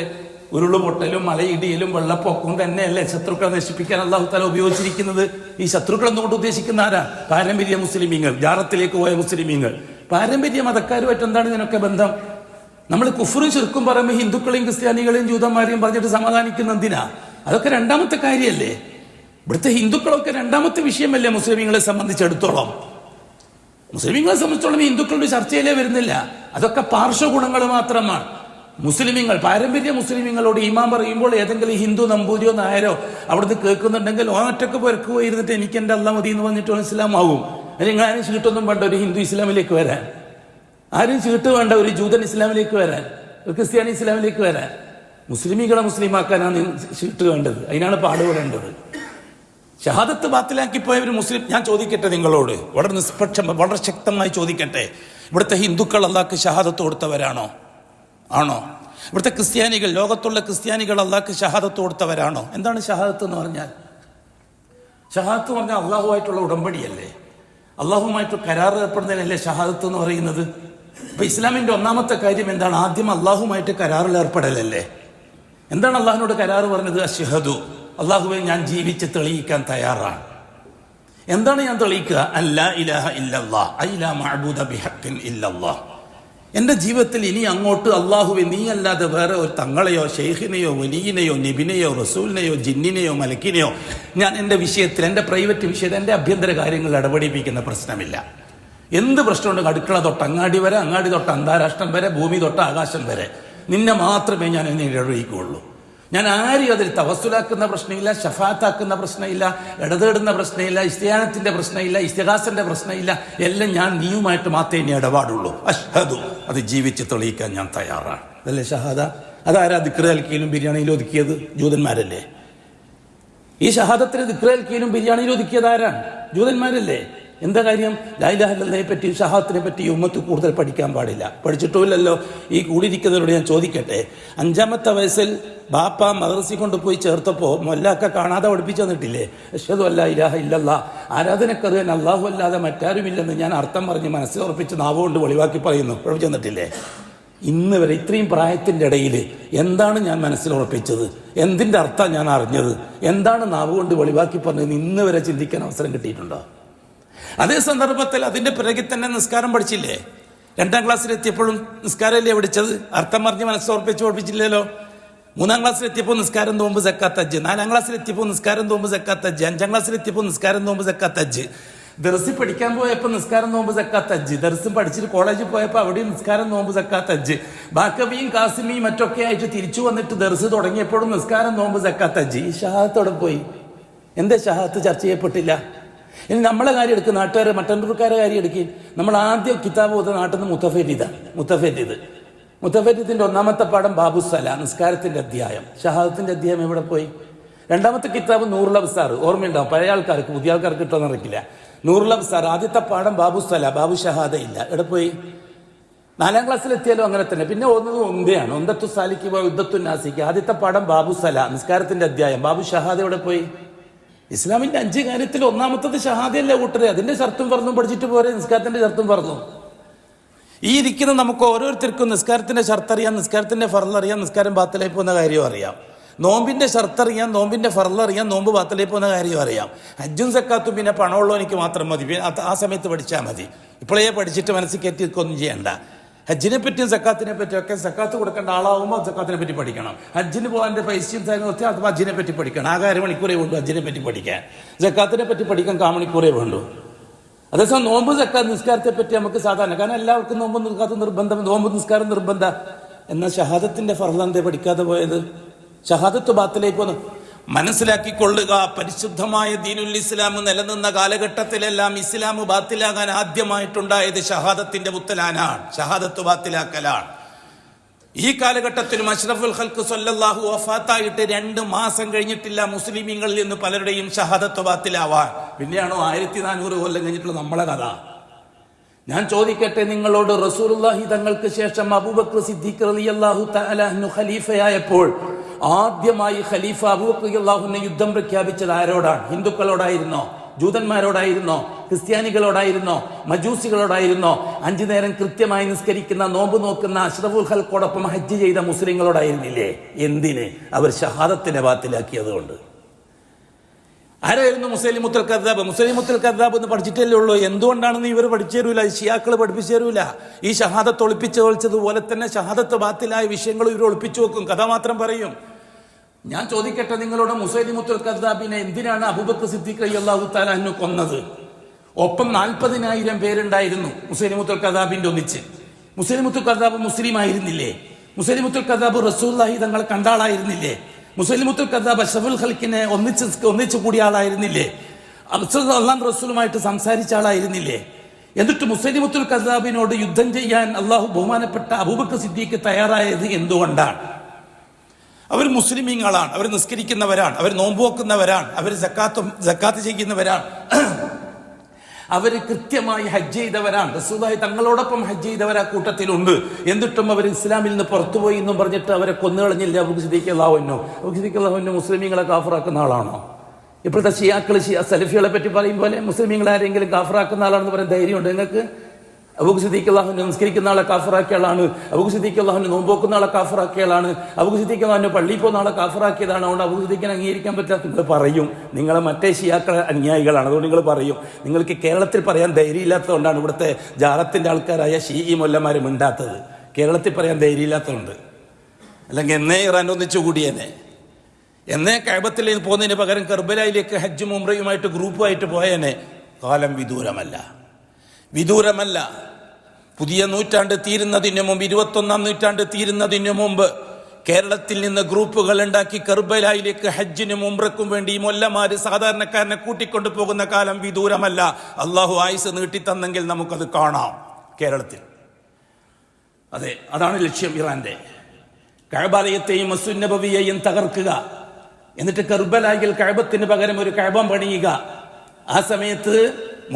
ഉരുളുപൊട്ടലും മലയിടിയിലും വെള്ളപ്പൊക്കവും തന്നെയല്ലേ ശത്രുക്കളെ നശിപ്പിക്കാൻ അല്ലാഹു തആല ഉപയോഗിച്ചിരിക്കുന്നത്? ഈ ശത്രുക്കൾ എന്നുകൊണ്ട് ഉദ്ദേശിക്കുന്ന ആരാ? പാരമ്പര്യ മുസ്ലിമീങ്ങൾ, ജാറത്തിലേക്ക് പോയ മുസ്ലിമീങ്ങൾ. പാരമ്പര്യ മതക്കാരുമായിട്ട് എന്താണ് ഇതിനൊക്കെ ബന്ധം? നമ്മൾ കുഫറും ശിർക്കും പറയുമ്പോൾ ഹിന്ദുക്കളെയും ക്രിസ്ത്യാനികളെയും ജൂതന്മാരെയും പറഞ്ഞിട്ട് സമാധാനിക്കുന്ന എന്തിനാ? അതൊക്കെ രണ്ടാമത്തെ കാര്യമല്ലേ? ഇവിടുത്തെ ഹിന്ദുക്കളൊക്കെ രണ്ടാമത്തെ വിഷയമല്ലേ മുസ്ലിമീങ്ങളെ സംബന്ധിച്ചിടത്തോളം? മുസ്ലിമീങ്ങളെ സംബന്ധിച്ചോളം ഹിന്ദുക്കളുടെ ചർച്ചയിലേ വരുന്നില്ല. അതൊക്കെ പാർശ്വഗുണങ്ങൾ മാത്രമാണ്. മുസ്ലിമീങ്ങൾ, പാരമ്പര്യ മുസ്ലിമീങ്ങളോട് ഈമാൻ പറയുമ്പോൾ ഏതെങ്കിലും ഹിന്ദു നമ്പൂരിയോ നായരോ അവിടുന്ന് കേൾക്കുന്നുണ്ടെങ്കിൽ ഒറ്റക്ക് പുരക്ക് പോയിരുന്നിട്ട് എനിക്ക് എൻ്റെ അല്ലാഹ് മതി എന്ന് പറഞ്ഞിട്ട് ഇസ്ലാം ആവും. അല്ലെങ്കിൽ ആരും ചീട്ടൊന്നും വേണ്ട ഒരു ഹിന്ദു ഇസ്ലാമിലേക്ക് വരാൻ, ആരും ചീട്ട് വേണ്ട ഒരു ജൂതൻ ഇസ്ലാമിലേക്ക് വരാൻ, ഒരു ക്രിസ്ത്യാനി ഇസ്ലാമിലേക്ക് വരാൻ. മുസ്ലിമീകളെ മുസ്ലിമാക്കാനാണ് ചീട്ട് വേണ്ടത്, അതിനാണ് പാടുപെടേണ്ടത്. ഷഹാദത്ത് ബാത്തിലാക്കിപ്പോയ ഒരു മുസ്ലിം, ഞാൻ ചോദിക്കട്ടെ നിങ്ങളോട്, വളരെ വളരെ ശക്തമായി ചോദിക്കട്ടെ, ഇവിടുത്തെ ഹിന്ദുക്കൾ അല്ലാഹ്ക്ക് ഷഹാദത്ത് കൊടുത്തവരാണോ? ആണോ? ഇവിടുത്തെ ക്രിസ്ത്യാനികൾ, ലോകത്തുള്ള ക്രിസ്ത്യാനികൾ അല്ലാഹ്ക്ക് ഷഹാദത്ത് കൊടുത്തവരാണോ? എന്താണ് ഷഹാദത്ത് എന്ന് പറഞ്ഞാൽ? ഷഹാദത്ത് എന്ന് പറഞ്ഞാൽ അള്ളാഹുമായിട്ടുള്ള ഉടമ്പടിയല്ലേ? അള്ളാഹുമായിട്ട് കരാർ ഏർപ്പെടുന്നതിനല്ലേ ഷഹാദത്ത് എന്ന് പറയുന്നത്? അപ്പൊ ഇസ്ലാമിന്റെ ഒന്നാമത്തെ കാര്യം എന്താണ്? ആദ്യം അള്ളാഹുമായിട്ട് കരാറിൽ ഏർപ്പെടലല്ലേ? എന്താണ് അള്ളാഹുവിനോട് കരാർ പറഞ്ഞത്? അശ്ഹദു, അള്ളാഹുവെ ഞാൻ ജീവിച്ച് തെളിയിക്കാൻ തയ്യാറാണ്. എന്താണ് ഞാൻ തെളിയിക്കുക? അല്ലാ ഇലാഹ ഇല്ലല്ലാഹ് ഐ ലാ മഅബൂദ ബിഹഖിൻ ഇല്ലല്ലാഹ്. എൻ്റെ ജീവിതത്തിൽ ഇനി അങ്ങോട്ട് അള്ളാഹുവെ നീ അല്ലാതെ വേറെ ഒരു തങ്ങളെയോ ഷെയ്ഖിനെയോ വലിയനെയോ നബിനെയോ റസൂലിനെയോ ജിന്നിനെയോ മലക്കിനെയോ ഞാൻ എൻ്റെ വിഷയത്തിൽ, എൻ്റെ പ്രൈവറ്റ് വിഷയത്തിൽ, എൻ്റെ ആഭ്യന്തര കാര്യങ്ങളിൽ ഇടപെടിപ്പിക്കുന്ന പ്രശ്നമില്ല. എന്ത് പ്രശ്നമുണ്ടെങ്കിൽ അടുക്കള തൊട്ട് അങ്ങാടി വരെ, അങ്ങാടി തൊട്ട് അന്താരാഷ്ട്രം വരെ, ഭൂമി തൊട്ട് ആകാശം വരെ നിന്നെ മാത്രമേ ഞാൻ എന്നെ ഇടപെടിക്കുകയുള്ളൂ. ഞാൻ ആരെയും അതിൽ തവസ്സുലാക്കുന്ന പ്രശ്നമില്ല, ഷഫാത്താക്കുന്ന പ്രശ്നമില്ല, ഇടതേടുന്ന പ്രശ്നമില്ല, ഇസ്തിയാനത്തിന്റെ പ്രശ്നമില്ല, ഇസ്തിഗാസന്റെ പ്രശ്നമില്ല. എല്ലാം ഞാൻ നീയുമായിട്ട് മാത്രമേ ഇനി ഇടപാടുള്ളൂ. അഷ്ഹദു, അത് ജീവിച്ച് തെളിയിക്കാൻ ഞാൻ തയ്യാറാണ്. അതല്ലേ ഷഹാദ? അതാരാ ദിക്റ് അൽക്കീലും ബിരിയാണിയിലും ഒതുക്കിയത്? ജൂതന്മാരല്ലേ? ഈ ഷഹാദത്തിന് ദിക്റ് അൽക്കീലും ബിരിയാണിയിലും ഒതുക്കിയത് ആരാണ്? ജൂതന്മാരല്ലേ? എന്താ കാര്യം? ലാ ഇലാഹ ഇല്ലല്ലാഹയെ പറ്റി, ഷഹാദത്തിനെ പറ്റി ഉമ്മത്ത് കൂടുതൽ പഠിക്കാൻ പാടില്ല. പഠിച്ചിട്ടുമില്ലല്ലോ. ഈ കൂടിയിരിക്കുന്നവരോട് ഞാൻ ചോദിക്കട്ടെ, 5-ാമത്തെ വയസ്സിൽ ബാപ്പ മദ്രസ കൊണ്ടുപോയി ചേർത്തപ്പോൾ മൊല്ലാക്ക കാണാതെ പഠിപ്പിച്ചു തന്നിട്ടില്ലേ? അശ്ഹദു അല്ലാ ഇലാഹ ഇല്ലല്ലാഹ്, ആരാധനക്കറിയാൻ അല്ലാഹു അല്ലാതെ മറ്റാരുമില്ലെന്ന് ഞാൻ അർത്ഥം പറഞ്ഞ് മനസ്സിൽ ഉറപ്പിച്ച് നാവുകൊണ്ട് വെളിവാക്കി പറയുന്നു. പഠിപ്പിച്ചു തന്നിട്ടില്ലേ? ഇന്ന് വരെ ഇത്രയും പ്രായത്തിൻ്റെ ഇടയിൽ എന്താണ് ഞാൻ മനസ്സിലുറപ്പിച്ചത്, എന്തിൻ്റെ അർത്ഥം ഞാൻ അറിഞ്ഞത്, എന്താണ് നാവ് കൊണ്ട് വെളിവാക്കി പറഞ്ഞത് ഇന്ന് വരെ ചിന്തിക്കാൻ അവസരം കിട്ടിയിട്ടുണ്ടോ? അതേ സന്ദർഭത്തിൽ അതിൻ്റെ പിറകിൽ തന്നെ നിസ്കാരം പഠിച്ചില്ലേ? 2ാം ക്ലാസ്സിലെത്തിയപ്പോഴും നിസ്കാരമല്ലേ പഠിച്ചത്? അർത്ഥം പറഞ്ഞ് മനസ്സുറപ്പിച്ച് പഠിപ്പിച്ചില്ലല്ലോ. 3ാം ക്ലാസ്സിലെത്തിയപ്പോൾ നിസ്കാരം നോമ്പ് സക്കാത്ത് ഹജ്ജ്, 4ാം ക്ലാസ്സിലെത്തിയപ്പോൾ നിസ്കാരം നോമ്പ് സക്കാത്ത് ഹജ്ജ്, 5ാം ക്ലാസ്സിലെത്തിയപ്പോൾ നിസ്കാരം നോമ്പ് സക്കാത്ത് ഹജ്ജ്. ദർസിൽ പഠിക്കാൻ പോയപ്പോൾ നിസ്കാരം നോമ്പ് സക്കാത്ത് ഹജ്ജ്, ദർസും പഠിച്ചിട്ട് കോളേജിൽ പോയപ്പോൾ അവിടെയും നിസ്കാരം നോമ്പ് സക്കാത്ത് ഹജ്ജ്, ബാക്കവിയും കാസിമിയും മറ്റൊക്കെ ആയിട്ട് തിരിച്ചു വന്നിട്ട് ദർസ് തുടങ്ങിയപ്പോഴും നിസ്കാരം നോമ്പ് സക്കാത്ത് ഹജ്ജ്. ഈ ഷഹാദത്തോടെ പോയി. എന്തേ ഷഹാദത്ത് ചർച്ച ചെയ്യപ്പെട്ടില്ല? ഇനി നമ്മളെ കാര്യം എടുക്കുക, നാട്ടുകാരെ മട്ടന്നൂർക്കാരെ കാര്യം എടുക്കുക. നമ്മൾ ആദ്യം കിതാബ് ഓതുന്ന നാട്ടിൽ നിന്ന് മുത്തഫരീദിന്റെ 1ാമത്തെ പാഠം ബാബുസല, നിസ്കാരത്തിന്റെ അധ്യായം. ഷഹാദത്തിന്റെ അധ്യായം എവിടെ പോയി? 2ാമത്തെ കിതാബ് നൂറുൽ അബ്സാർ, ഓർമ്മയുണ്ടാവും പഴയ ആൾക്കാർക്ക്, പുതിയ ആൾക്കാർക്ക് കിട്ടുമെന്ന് അറിയില്ല. നൂറുൽ അബ്സാർ ആദ്യത്തെ പാഠം ബാബുസല, ബാബു ഷഹാദ ഇല്ല. എവിടെ പോയി? 4ാം ക്ലാസ്സിലെത്തിയാലും അങ്ങനെ തന്നെ. പിന്നെ ഓതുന്നത് ഒന്തയാണ്, ഒന്തത്തു സാലിക്ക് യുദ്ധത്തു നാസിക്ക്. ആദ്യത്തെ പാഠം ബാബുസല, നിസ്കാരത്തിന്റെ അധ്യായം. ബാബു ഷഹാദ എവിടെ പോയി? ഇസ്ലാമിന്റെ 5 കാര്യത്തിൽ 1ാമത്തത് ഷഹാദയല്ലേ കൂട്ടരെ? അതിന്റെ ഷർത്തും ഫർളും പഠിച്ചിട്ട് പോരെ നിസ്കാരത്തിന്റെ ഷർത്തും ഫർളും? ഈ ഇരിക്കുന്ന നമുക്ക് ഓരോരുത്തർക്കും നിസ്കാരത്തിന്റെ ഷർത്ത് അറിയാം, നിസ്കാരത്തിന്റെ ഫർൾ അറിയാം, നിസ്കാരം ബാത്തിലായി പോകുന്ന കാര്യം അറിയാം. നോമ്പിന്റെ ഷർത്ത് അറിയാം, നോമ്പിന്റെ ഫർൾ അറിയാം, നോമ്പ് ബാത്തിലായി പോകുന്ന കാര്യം അറിയാം. ഹജ്ജും സക്കാത്തും പിന്നെ പണമുള്ളൂ എനിക്ക് മാത്രം മതി, ആ സമയത്ത് പഠിച്ചാൽ മതി. ഇപ്പോഴേ പഠിച്ചിട്ട് മനസ്സിൽ കയറ്റിയൊന്നും ചെയ്യണ്ട. ഹജ്ജിനെ പറ്റിയും സക്കാത്തിനെ പറ്റിയും ഒക്കെ, സക്കാത്ത് കൊടുക്കേണ്ട ആളാവുമ്പോൾ സക്കാത്തിനെ പറ്റി പഠിക്കണം. ഹജ്ജിന് പോകാൻ്റെ പൈസയും നോക്കിയാൽ അത് ഹജ്ജിനെ പറ്റി പഠിക്കണം. ആകെ 1 മണിക്കൂറേ വേണ്ടു ഹജ്ജിനെ പറ്റി പഠിക്കാൻ. സക്കാത്തിനെ പറ്റി പഠിക്കാൻ 1/4 മണിക്കൂറേ വേണ്ടു. അതേസമയം നോമ്പ് സക്കാത്ത് നിസ്കാരത്തെ പറ്റി നമുക്ക് സാധാരണ, കാരണം എല്ലാവർക്കും നോമ്പ് നിസ്കാരം നിർബന്ധം, നോമ്പ് നിസ്കാരം നിർബന്ധം. എന്നാൽ ഷഹാദത്തിന്റെ ഫർളെന്തേ പഠിക്കാതെ പോയത്? ഷഹാദത്ത് ബാത്തിലേക്ക് പോന്നു. മനസ്സിലാക്കിക്കൊള്ളുക, പരിശുദ്ധമായ ദീനുൽ ഇസ്ലാം നിലനിന്ന കാലഘട്ടത്തിലെല്ലാം ഇസ്ലാം ബാത്തിലാകാൻ ആദ്യമായിട്ടുണ്ടായത് ഷഹാദത്തിന്റെ മുത്തലാനാണ്, ഷഹാദത്ത് ബാത്തിലാക്കലാണ്. ഈ കാലഘട്ടത്തിലും അഷ്റഫുൽ ഖൽഖ് സ്വല്ലല്ലാഹു വഫാത്തായിട്ട് 2 മാസം കഴിഞ്ഞിട്ടില്ല മുസ്ലിമീങ്ങളിൽ നിന്ന് പലരുടെയും ഷഹാദത്ത് ബാത്തിലാവാൻ. പിന്നെയാണോ 1400 കൊല്ലം കഴിഞ്ഞിട്ടുള്ള നമ്മളെ കഥ? ഞാൻ ചോദിക്കട്ടെ നിങ്ങളോട്, റസൂലുള്ളാഹി തങ്ങൾക്ക് ശേഷം അബൂബക്കർ സിദ്ദീഖ് റളിയല്ലാഹു തആല അൻഹു ഖലീഫയായപ്പോൾ ആദ്യമായി ഖലീഫ അബൂബക്കർ റളിയല്ലാഹു അൻഹു യുദ്ധം പ്രഖ്യാപിച്ചത് ആരോടാണ്? ഹിന്ദുക്കളോടായിരുന്നോ? ജൂതന്മാരോടായിരുന്നോ? ക്രിസ്ത്യാനികളോടായിരുന്നോ? മജൂസികളോടായിരുന്നോ? 5 നേരം കൃത്യമായി നിസ്കരിക്കുന്ന, നോമ്പ് നോക്കുന്ന, അഷ്റഫുൽ ഖൽഖോടൊപ്പം ഹജ്ജ് ചെയ്ത മുസ്ലിങ്ങളോടായിരുന്നില്ലേ? എന്തിന്? അവർ ഷഹാദത്തിനെ ബാത്തിലാക്കിയതുകൊണ്ട്. ആരായിരുന്നു മുസൈലിമുത്തുൽ കദ്ദാബ്? മുസൈലിമുത്തുൽ കദ്ദാബ് എന്ന് പഠിച്ചിട്ടല്ലേ ഉള്ളൂ. എന്തുകൊണ്ടാണെന്ന് ഇവർ പഠിച്ചു തരൂല, ഷിയാക്കൾ പഠിപ്പിച്ചു തരൂല. ഈ ഷഹാദത്ത് ഒളിച്ചതുപോലെ തന്നെ ഷഹാദത്ത് ബാത്തിലായ വിഷയങ്ങൾ ഇവർ ഒളിപ്പിച്ചു വെക്കും, കഥ മാത്രം പറയും. ഞാൻ ചോദിക്കട്ടെ നിങ്ങളോട്, മുസൈലിമുത്തുൽ കദ്ദാബിനെ എന്തിനാണ് അബൂബക്കർ സിദ്ദീഖ് റളിയല്ലാഹു തആല അൻഹു കൊന്നത്? ഒപ്പം 40,000 പേരുണ്ടായിരുന്നു മുസൈലിമുത്തുൽ കദ്ദാബിന്റെ ഒന്നിച്ച്. മുസൈലിമുത്തുൽ കദ്ദാബ് മുസ്ലിം ആയിരുന്നില്ലേ? മുസൈലിമുത്തുൽ കദ്ദാബ് റസൂലുള്ളാഹി തങ്ങളെ കണ്ട ആളായിരുന്നില്ലേ? മുസൈലിമുത്തുൽ കദ്ദാബ് അഷ്റഫുൽ ഖൽഖിനെ ഒന്നിച്ചു കൂടിയ ആളായിരുന്നില്ലേ? അല്ലാഹു റസൂലുമായിട്ട് സംസാരിച്ച ആളായിരുന്നില്ലേ? എന്നിട്ട് മുസൈലിമുത്തുൽ കദ്ദാബിനോട് യുദ്ധം ചെയ്യാൻ അള്ളാഹു ബഹുമാനപ്പെട്ട അബൂബക്കർ സിദ്ദീഖ് തയ്യാറായത് എന്തുകൊണ്ടാണ്? അവർ മുസ്ലിമീങ്ങളാണ്, അവർ നിസ്കരിക്കുന്നവരാണ്, അവർ നോമ്പ് വെക്കുന്നവരാണ്, അവർ സക്കാത്ത് ചെയ്യുന്നവരാണ്, അവർ കൃത്യമായി ഹജ്ജ് ചെയ്തവരാണ്. റസൂലുള്ളാഹി തങ്ങളോടൊപ്പം ഹജ്ജ് ചെയ്തവർ ആ കൂട്ടത്തിലുണ്ട്. എന്നിട്ടും അവർ ഇസ്ലാമിൽ നിന്ന് പുറത്തുപോയി എന്നും പറഞ്ഞിട്ട് അവരെ കൊന്നുകളഞ്ഞില്ല. അബൂബക്കർ സിദ്ദീഖ് റളിയല്ലാഹു അൻഹു മുസ്ലിമീങ്ങളെ കാഫിറാക്കുന്ന ആളാണോ? ഇപ്പോഴത്തെ ഷിയാക്കൾ സലഫികളെ പറ്റി പറയും പോലെ മുസ്ലിമീങ്ങൾ ആരെങ്കിലും കാഫിറാക്കുന്ന ആളാണെന്ന് പറയാൻ ധൈര്യമുണ്ട് നിങ്ങൾക്ക്? അബൂബക്കർ സിദ്ദീഖ് റളിയല്ലാഹു അൻഹു നിസ്കരിക്കുന്ന ആളെ കാഫിറാക്കിയ ആളാണ്. അബൂബക്കർ സിദ്ദീഖ് റളിയല്ലാഹു അൻഹു നോമ്പ് വെക്കുന്ന ആളെ കാഫിറാക്കിയ ആളാണ്. അബൂബക്കർ സിദ്ദീഖ് റളിയല്ലാഹു അൻഹു പള്ളിയിൽ പോകുന്ന ആളെ കാഫിറാക്കിയതാണ്. അതുകൊണ്ട് അബൂബക്കർ സിദ്ദീഖിനെ അംഗീകരിക്കാൻ പറ്റാത്ത നിങ്ങൾ പറയും. നിങ്ങളെ മറ്റേ ഷിയാക്കളെ അനുയായികളാണ്, അതുകൊണ്ട് നിങ്ങൾ പറയും. നിങ്ങൾക്ക് കേരളത്തിൽ പറയാൻ ധൈര്യമില്ലാത്തതുകൊണ്ടാണ് ഇവിടുത്തെ ജാറത്തിന്റെ ആൾക്കാരായ ഷീഈ മൊല്ലമാരും മിണ്ടാത്തത്. കേരളത്തിൽ പറയാൻ ധൈര്യമില്ലാത്തതുകൊണ്ട്. അല്ലെങ്കിൽ എന്നേ ഇറാൻ ഒന്നിച്ചു കൂടിയെന്നെ, എന്നേ കഅബത്തിലേക്ക് പോകുന്നതിന് പകരം കർബലയിലേക്ക് ഹജ്ജും ഉംറയുമായിട്ട് ഗ്രൂപ്പുമായിട്ട് പോയേനെ. കാലം വിദൂരമല്ല. പുതിയ നൂറ്റാണ്ട് തീരുന്നതിന് മുമ്പ്, 21-ാം നൂറ്റാണ്ട് തീരുന്നതിന് മുമ്പ് കേരളത്തിൽ നിന്ന് ഗ്രൂപ്പുകൾ ഉണ്ടാക്കി കർബലയിലേക്ക് ഹജ്ജിനും ഉംറയ്ക്കും വേണ്ടി ഈ മൊല്ലമാര് സാധാരണക്കാരനെ കൂട്ടിക്കൊണ്ടു പോകുന്ന കാലം വിദൂരമല്ല. അള്ളാഹു ആയുസ് നീട്ടിത്തന്നെങ്കിൽ നമുക്കത് കാണാം കേരളത്തിൽ. അതെ, അതാണ് ലക്ഷ്യം ഇറാന്റെ. കഅബാലയത്തെയും മസ്ജിദ് നബവിയെയും തകർക്കുക, എന്നിട്ട് കർബലയിൽ കഅബത്തിന് പകരം ഒരു കഅബം പണിയുക. ആ സമയത്ത്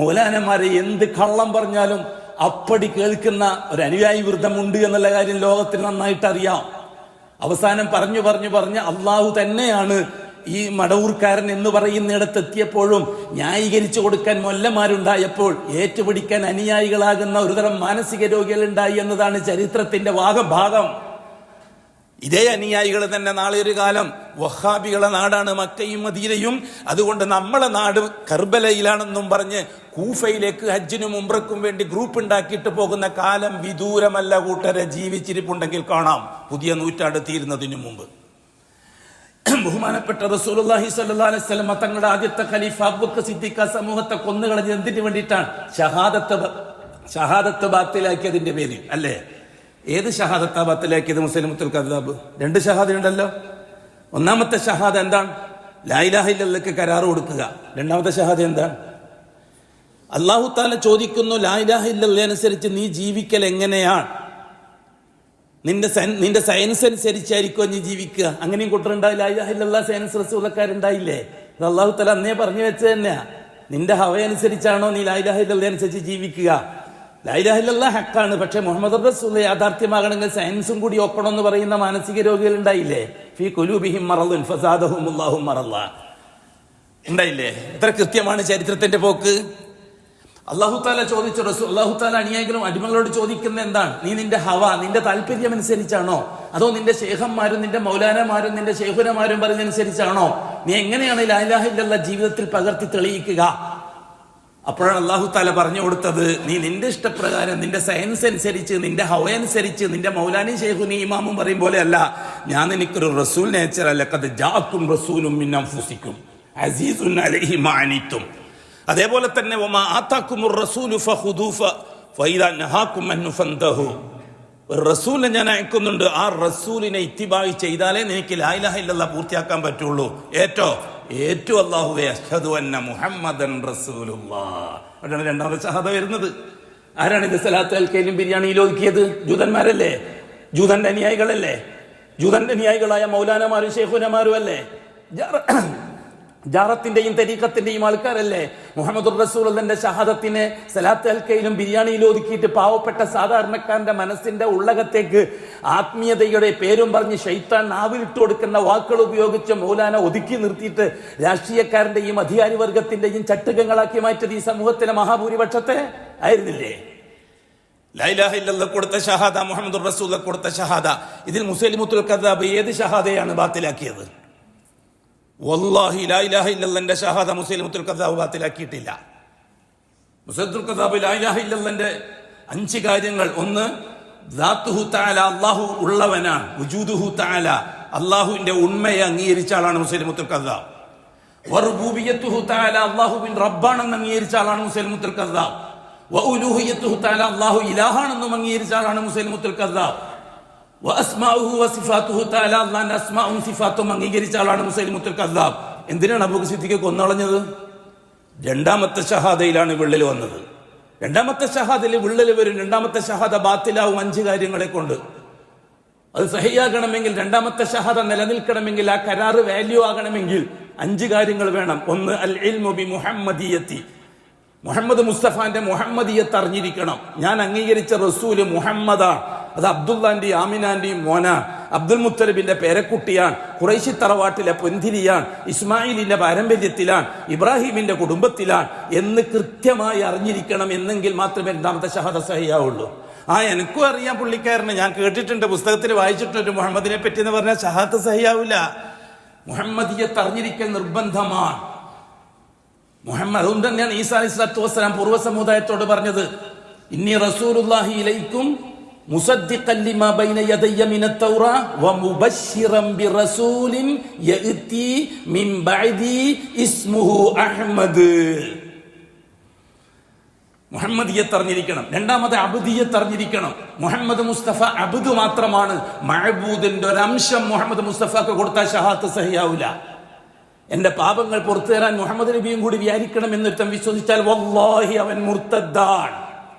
മൗലാനമാരെ എന്ത് കള്ളം പറഞ്ഞാലും അപ്പടി കേൾക്കുന്ന ഒരു അനുയായി വൃദ്ധമുണ്ട് എന്നുള്ള കാര്യം ലോകത്തിന് നന്നായിട്ട് അറിയാം. അവസാനം പറഞ്ഞു അള്ളാഹു തന്നെയാണ് ഈ മടവൂർക്കാരൻ എന്ന് പറയുന്നിടത്തെത്തിയപ്പോഴും ന്യായീകരിച്ചു കൊടുക്കാൻ മൊല്ലന്മാരുണ്ടായപ്പോൾ ഏറ്റുപിടിക്കാൻ അനുയായികളാകുന്ന ഒരുതരം മാനസിക രോഗികളുണ്ടായി എന്നതാണ് ചരിത്രത്തിന്റെ ഭാഗം. ഇതേ അനുയായികൾ തന്നെ നാളെ ഒരു കാലം വഹാബികളെ നാടാണ് മക്കയും മദീനയും, അതുകൊണ്ട് നമ്മളെ നാട് കർബലയിലാണെന്നും പറഞ്ഞ് കൂഫയിലേക്ക് ഹജ്ജിനും ഉംറയ്ക്കും വേണ്ടി ഗ്രൂപ്പ് ഉണ്ടാക്കിയിട്ട് പോകുന്ന കാലം വിദൂരമല്ല കൂട്ടരെ. ജീവിച്ചിരിപ്പുണ്ടെങ്കിൽ കാണാം, പുതിയ നൂറ്റാണ്ട് തീരുന്നതിനു മുമ്പ്. ബഹുമാനപ്പെട്ട റസൂലുള്ളാഹി സ്വല്ലല്ലാഹു അലൈഹി വസല്ലം തങ്ങളുടെ ആദ്യത്തെ ഖലീഫ അബൂബക്കർ സിദ്ദീഖ് സമൂഹത്തെ കൊന്നുകളഞ്ഞത് എന്തിനു വേണ്ടിയിട്ടാണ്? ഷഹാദത്ത് ബാത്തിലാക്കിയതിന്റെ പേരിൽ അല്ലേ? ഏത് ഷഹാദത്താ ബാത്തിലാക്കിയത്? മുസൈലമത്തുൽ കദ്ദാബ്. 2 ഷഹാദ ഉണ്ടല്ലോ. ഒന്നാമത്തെ ഷഹാദ എന്താണ്? ലാ ഇലാഹ ഇല്ലല്ലാഹ്ക്ക് കരാറ് കൊടുക്കുക. രണ്ടാമത്തെ ഷഹാദ എന്താണ്? അല്ലാഹു തആല ചോദിക്കുന്നു, ലാ ഇലാഹ ഇല്ലല്ലാഹ് അനുസരിച്ച് നീ ജീവിക്കൽ എങ്ങനെയാണ്? നിന്റെ സയൻസ് അനുസരിച്ചായിരിക്കും നീ ജീവിക്കുക. അങ്ങനെയും കൂട്ടറുണ്ടായി ലാ ഇലാഹ ഇല്ലല്ലാഹ് സയൻസ് റസൂലക്കാരുണ്ടായില്ലേ? ഇത് അല്ലാഹു തആല അന്നേ പറഞ്ഞു വെച്ചത് തന്നെയാ. നിന്റെ ഹവ അനുസരിച്ചാണോ നീ ലാ ഇലാഹ ഇല്ലല്ലാഹ് അനുസരിച്ച് ജീവിക്കുക? ലാ ഇലാഹ ഇല്ലല്ലാഹ് ഹക്കാണ്, പക്ഷെ മുഹമ്മദ് റസൂൽ യാഥാർത്ഥ്യമാകണമെങ്കിൽ സയൻസും കൂടി ഒക്കണം എന്ന് പറയുന്ന മാനസിക രോഗികൾ ഉണ്ടായില്ലേ? ഫീ ഖുലൂബിഹിം മറദുൻ ഫസാദഹുമുല്ലാഹു മറദ ഉണ്ടായില്ലേ? എത്ര കൃത്യമാണ് ചരിത്രത്തിന്റെ പോക്ക്. അല്ലാഹു തആല ചോദിച്ചു, അല്ലാഹു തആല അനുയായികളും അടിമകളോട് ചോദിക്കുന്ന എന്താണ്? നീ നിന്റെ ഹവ, നിന്റെ താല്പര്യം അനുസരിച്ചാണോ, അതോ നിന്റെ ശേഖന്മാരും നിന്റെ മൗലാനമാരും നിന്റെ ശേഖുനമാരും പറയുന്നതനുസരിച്ചാണോ? നീ എങ്ങനെയാണ് ലാ ഇലാഹ ഇല്ലല്ലാഹ് ജീവിതത്തിൽ പകർത്തി തെളിയിക്കുക? അപ്പോഴാണ് അല്ലാഹു തആല പറഞ്ഞു കൊടുത്തത്, നീ നിന്റെ ഇഷ്ടപ്രകാരം നിന്റെ സയൻസ് അനുസരിച്ച് നിന്റെ ഹവ അനുസരിച്ച് നിന്റെ മൗലാനി ശൈഖുനി ഇമാമും പറയും പോലെ അല്ല. ഞാൻ നിനക്കൊരു റസൂൽ നേച്ചർ ലഖദ് ജാഅക്കും റസൂലും മിൻ അൻഫുസിക്കും അസീസുൻ അലൈഹി മാ അനിത്തും. അതേപോലെ തന്നെ വമാ ആതാക്കുമുർ റസൂലു ഫഖുദൂഹു ഫഇദാ നഹാകും അൻ ഫന്തഹു. ഒരു റസൂലിനെ ഞാൻ അയക്കുന്നുണ്ട്, ആ റസൂലിനെ ഇത്തിബായി ചെയ്താലേ നിനക്ക് ലാ ഇലാഹ ഇല്ലല്ലാഹ് പൂർത്തിയാക്കാൻ പറ്റുള്ളൂ. ഏറ്റവും അല്ലാഹുവേ അഷ്ഹദു അന്ന മുഹമ്മദൻ റസൂലുള്ളാഹ്. അതാണ് രണ്ടാമത്തെ ഷഹാദ വരുന്നത്. ആരാണ് ഇത് സലാത്ത് അൽക്കയിലും ബിരിയാണിയിൽ ഒതുക്കിയത്? ജൂതന്മാരല്ലേ? ജൂതന്റെ അനുയായികളല്ലേ? ജൂതന്റെ അനുയായികളായ മൗലാനമാരും ശൈഖുനമാരും അല്ലേ? ജാറത്തിന്റെയും തരീഖത്തിന്റെയും ആൾക്കാരല്ലേ? മുഹമ്മദുർ റസൂലുള്ളാഹിന്റെ ഷഹാദത്തിനെ സലാത്ത് അൽക്കയിലും ബിരിയാണിയിൽ ഒതുക്കിയിട്ട് പാവപ്പെട്ട സാധാരണക്കാരന്റെ മനസ്സിന്റെ ഉള്ളകത്തേക്ക് ആത്മീയതയുടെ പേരും പറഞ്ഞ് ശൈത്താൻ നാവിലിട്ട് കൊടുക്കുന്ന വാക്കുകൾ ഉപയോഗിച്ച് മൗലാന ഒതുക്കി നിർത്തിയിട്ട് രാഷ്ട്രീയക്കാരന്റെയും അധികാരി വർഗത്തിന്റെയും ചട്ടുകങ്ങളാക്കി മാറ്റിയത് ഈ സമൂഹത്തിലെ മഹാഭൂരിപക്ഷത്തെ ആയിരുന്നില്ലേ? ലാ ഇലാഹ ഇല്ലല്ലാഹ് കൊടുത്ത ഷഹാദ, മുഹമ്മദുർ റസൂലുള്ളാഹി കൊടുത്ത ഷഹാദ. ഇതിൽ മുസൈലിമത്തുൽ കദ്ദാബ് ഏത് ഷഹാദയാണ് ബാത്തിലാക്കിയത്? വല്ലാഹി ലാ ഇലാഹ ഇല്ലല്ലാഹ്ന്റെ ഷഹാദ മുസൈലിമത്തുൽ കദ്ദാബ് ബാത്തിലാക്കിയിട്ടില്ല. മുസൈലിമത്തുൽ കദ്ദാബ് ലാ ഇലാഹ ഇല്ലല്ലാഹ്ന്റെ 5 കാര്യങ്ങൾ. ഒന്ന്, ദാത്തുഹു തആല, അല്ലാഹു ഉള്ളവനാണ്. വജൂദുഹു തആല, അല്ലാഹുവിന്റെ ഉണ്മയെ അംഗീകരിച്ച ആളാണ് മുസൈലിമത്തുൽ കദ്ദാബ്. വറുബൂബിയത്തുഹു തആല, അല്ലാഹുവിൻ റബ്ബാണെന്ന് അംഗീകരിച്ച ആളാണ് മുസൈലിമത്തുൽ കദ്ദാബ്. വഉലൂഹിയത്തുഹു തആല, അല്ലാഹു ഇലാഹാണെന്നും അംഗീകരിച്ച ആളാണ് മുസൈലിമത്തുൽ കദ്ദാബ്. വഅസ്മാഉഹു വസിഫാത്തുഹു തആല, അല്ലാഹുവിന്റെ അസ്മാഉം സിഫാത്തും അംഗീകരിച്ച ആളാണ് മുസൈലിമത്തുൽ കദ്ദാബ്. എന്തിനാണ് അബൂബക്കർ സിദ്ദീഖ് കൊന്നളഞ്ഞത്? രണ്ടാമത്തെ ഷഹാദയിലാണ് വിള്ളൽ വന്നത്. രണ്ടാമത്തെ ഷഹാദയിൽ വിള്ളൽ വരും. രണ്ടാമത്തെ ഷഹാദ ബാത്തിലാവും 5 കാര്യങ്ങളെ കൊണ്ട്. അത് സഹിയാകണമെങ്കിൽ, രണ്ടാമത്തെ ഷഹാദ നിലനിൽക്കണമെങ്കിൽ, ആ കരാറ് വാല്യൂ ആകണമെങ്കിൽ 5 കാര്യങ്ങൾ വേണം. ഒന്ന്, അൽ ഇൽമു ബി മുഹമ്മദിയത്തി, മുഹമ്മദ് മുസ്തഫാന്റെ മുഹമ്മദിയത്ത് അറിഞ്ഞിരിക്കണം. ഞാൻ അംഗീകരിച്ച റസൂല് മുഹമ്മദാണ്. അത് അബ്ദുല്ലാന്റെയും ആമിനാന്റെയും മോനാണ്. അബ്ദുൽ മുത്തലിബിന്റെ പേരക്കുട്ടിയാണ്. ഖുറൈശി തറവാട്ടിലെ പൊന്തിരിയാണ്. ഇസ്മായിലിന്റെ പാരമ്പര്യത്തിലാണ്. ഇബ്രാഹിമിന്റെ കുടുംബത്തിലാണ് എന്ന് കൃത്യമായി അറിഞ്ഞിരിക്കണം. എന്നെങ്കിൽ മാത്രമേ രണ്ടാമത്തെ ഷഹാദ സഹിയാവുള്ളൂ. എനിക്കും അറിയാം പുള്ളിക്കാരനെ, ഞാൻ കേട്ടിട്ടുണ്ട്, പുസ്തകത്തിൽ വായിച്ചിട്ടുണ്ട് മുഹമ്മദിനെ പറ്റി എന്ന് പറഞ്ഞാൽ ഷഹാദത്ത് സഹിയാവില്ല. മുഹമ്മദിയത്ത് അറിഞ്ഞിരിക്കൽ നിർബന്ധമാണ്. മുഹമ്മദ്, അതുകൊണ്ട് തന്നെയാണ് ഈസാ അലൈഹിസ്സലാത്തു വസ്സലാം പൂർവ്വ സമുദായത്തോട് പറഞ്ഞത്, ഇന്നി റസൂലുള്ളാഹി ഇലൈക്കും മുസദ്ദിഖൻ ലിമാ ബൈന യദയ്യ മിനത് തൗറാ വമുബശ്ശിറൻ ബിറസൂലിൻ യഅതി മിൻ ബഅദി ഇസ്മുഹു അഹ്മദ്. മുഹമ്മദിയത്ത് അറിഞ്ഞിരിക്കണം. രണ്ടാമത് അബ്ദിയത്ത് അറിഞ്ഞിരിക്കണം. മുഹമ്മദ് മുസ്തഫ അബ്ദു മാത്രമാണ്. മഅബൂദിന്റെ ഒരു അംശം മുഹമ്മദ് മുസ്തഫക്ക് കൊടുത്താൽ ഷഹാദത്ത് സഹിയാവില്ല. എന്റെ പാപങ്ങൾ പുറത്തു തരാൻ മുഹമ്മദ് നബിയും കൂടി വിചാരിക്കണം എന്നൊരുത്തം വിശ്വസിച്ചാൽ വല്ലാഹി അവൻ മുർത്തദ്ദാൻ,